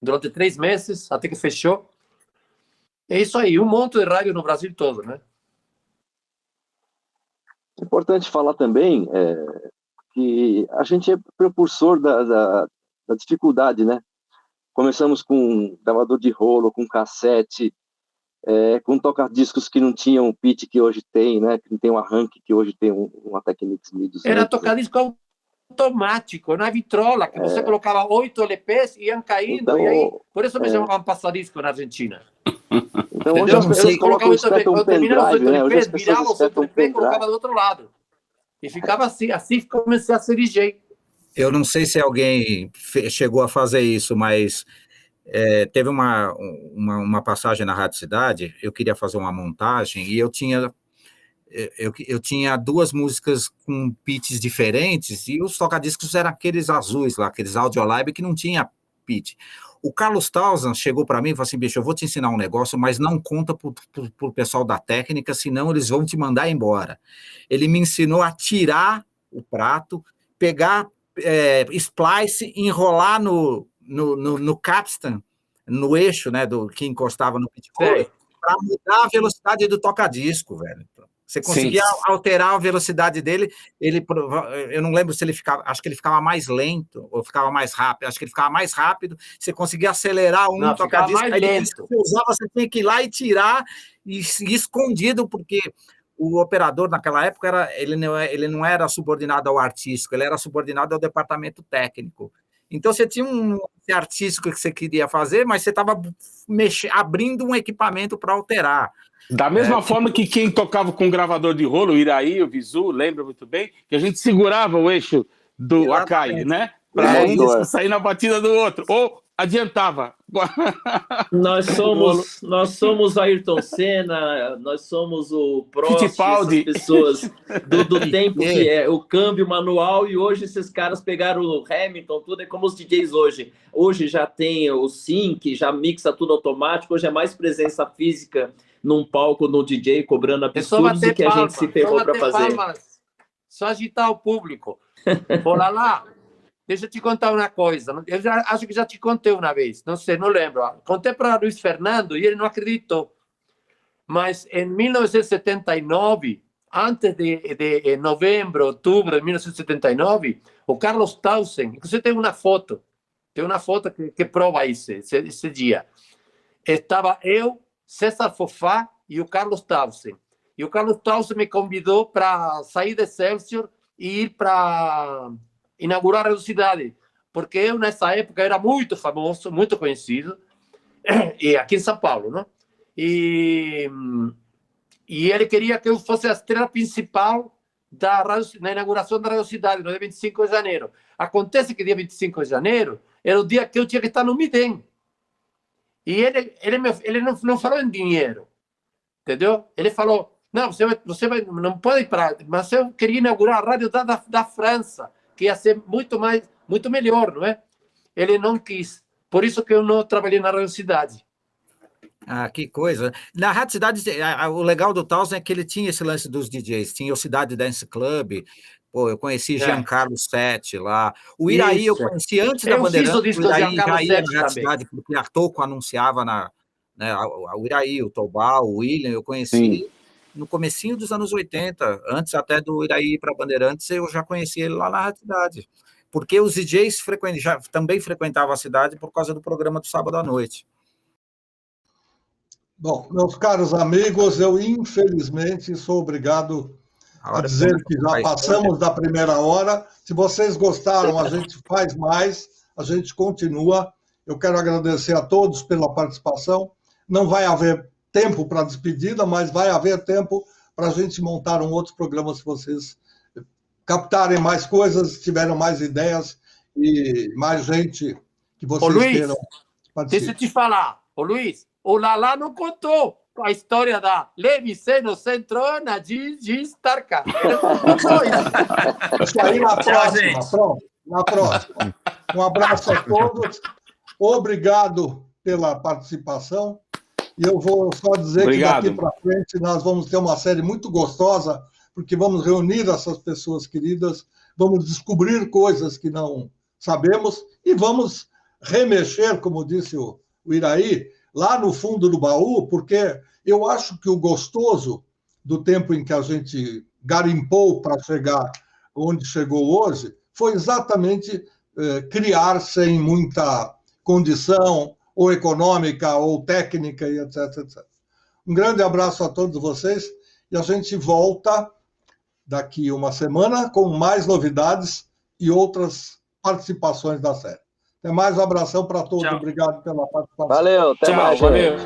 durante 3 meses, até que fechou. É isso aí, um monte de rádio no Brasil todo, né? É importante falar também que a gente é precursor da dificuldade, né? Começamos com gravador de rolo, com cassete, com toca-discos que não tinham o pitch que hoje tem, né? Que não tem um arranque que hoje tem uma Technics 1200. Era toca-disco automático, na vitrola, que você colocava 8 LPs e iam caindo, então, e aí, por isso me chamavam passadisco na Argentina. Então, hoje eles colocam o quando terminava os 8 LPs, virava os 8 LPs e colocava do outro lado. E ficava assim comecei a ser DJ. Eu não sei se alguém chegou a fazer isso, mas teve uma passagem na Rádio Cidade, eu queria fazer uma montagem, e eu tinha 2 músicas com pitches diferentes, e os tocadiscos eram aqueles azuis lá, aqueles Audiolab que não tinha pitch. O Carlos Townsend chegou para mim e falou assim: bicho, eu vou te ensinar um negócio, mas não conta para o pessoal da técnica, senão eles vão te mandar embora. Ele me ensinou a tirar o prato, pegar splice, enrolar no capstan, no eixo, né, que encostava no pitchfork, para mudar a velocidade do toca-disco, velho. Você conseguia alterar a velocidade dele, eu não lembro se ele ficava, acho que ele ficava mais lento, ou ficava mais rápido, acho que ele ficava mais rápido, você conseguia acelerar toca-disco, aí depois que você usava, você tinha que ir lá e tirar, e escondido, porque o operador naquela época, ele não era subordinado ao artístico, ele era subordinado ao departamento técnico. Então, você tinha um artístico que você queria fazer, mas você estava abrindo um equipamento para alterar. Da mesma forma que quem tocava com gravador de rolo, o Iraí, o Visu, lembra muito bem, que a gente segurava o eixo do Akai, né? Para um sair na batida do outro. Ou adiantava. Nós somos Ayrton Senna, nós somos o Prost, essas pessoas do tempo que é o câmbio manual, e hoje esses caras pegaram o Hamilton, tudo é como os DJs hoje. Hoje já tem o sync, já mixa tudo automático, hoje é mais presença física num palco, no DJ, cobrando absurdos do que a gente se ferrou para fazer. Só agitar o público. Bora lá. Deixa eu te contar uma coisa. Eu acho que já te contei uma vez. Não sei, não lembro. Contei para Luiz Fernando e ele não acreditou. Mas em 1979, antes de novembro, outubro de 1979, o Carlos Townsend, você tem uma foto que prova esse dia. Estava eu, César Fofá e o Carlos Townsend. E o Carlos Townsend me convidou para sair de Excelsior e ir para inaugurar a Radio Cidade, porque eu nessa época era muito famoso, muito conhecido, e aqui em São Paulo, não? E ele queria que eu fosse a estrela principal na inauguração da Radio Cidade, no dia 25 de janeiro. Acontece que dia 25 de janeiro era o dia que eu tinha que estar no Midem. E ele não falou em dinheiro, entendeu? Ele falou: não, você não pode ir para... Mas eu queria inaugurar a rádio da França, que ia ser muito melhor, não é? Ele não quis. Por isso que eu não trabalhei na Radio Cidade. Ah, que coisa. Na Rádio Cidade, o legal do Townsend é que ele tinha esse lance dos DJs. Tinha o Cidade Dance Club. Pô, eu conheci Giancarlo Sete lá. O Iraí eu conheci antes da Bandeirantes. O Iraí já ia na Rádio Cidade, porque a Toco anunciava o Iraí, o Tobal, o William, eu conheci no comecinho dos anos 80, antes até do Iraí ir para Bandeirantes, eu já conheci ele lá na Rádio Cidade. Porque os DJs também frequentavam a cidade por causa do programa do sábado à noite. Bom, meus caros amigos, eu infelizmente sou obrigado a dizer que já passamos da primeira hora. Se vocês gostaram, a gente faz mais, a gente continua. Eu quero agradecer a todos pela participação. Não vai haver tempo para despedida, mas vai haver tempo para a gente montar um outro programa se vocês captarem mais coisas, tiverem mais ideias e mais gente que vocês queiram participar. Deixa eu te falar, Luiz, o Lala não contou a história da Levi Seno Centro na Starca. Isso aí na próxima, pronto, na próxima. Um abraço a todos, obrigado pela participação, e eu vou só dizer que daqui para frente nós vamos ter uma série muito gostosa, porque vamos reunir essas pessoas queridas, vamos descobrir coisas que não sabemos e vamos remexer, como disse o Iraí, lá no fundo do baú, porque eu acho que o gostoso do tempo em que a gente garimpou para chegar onde chegou hoje foi exatamente criar sem muita condição, ou econômica, ou técnica, e etc, etc. Um grande abraço a todos vocês, e a gente volta daqui uma semana com mais novidades e outras participações da série. Até mais, um abração para todos. Tchau. Obrigado pela participação. Valeu, até mais. Valeu.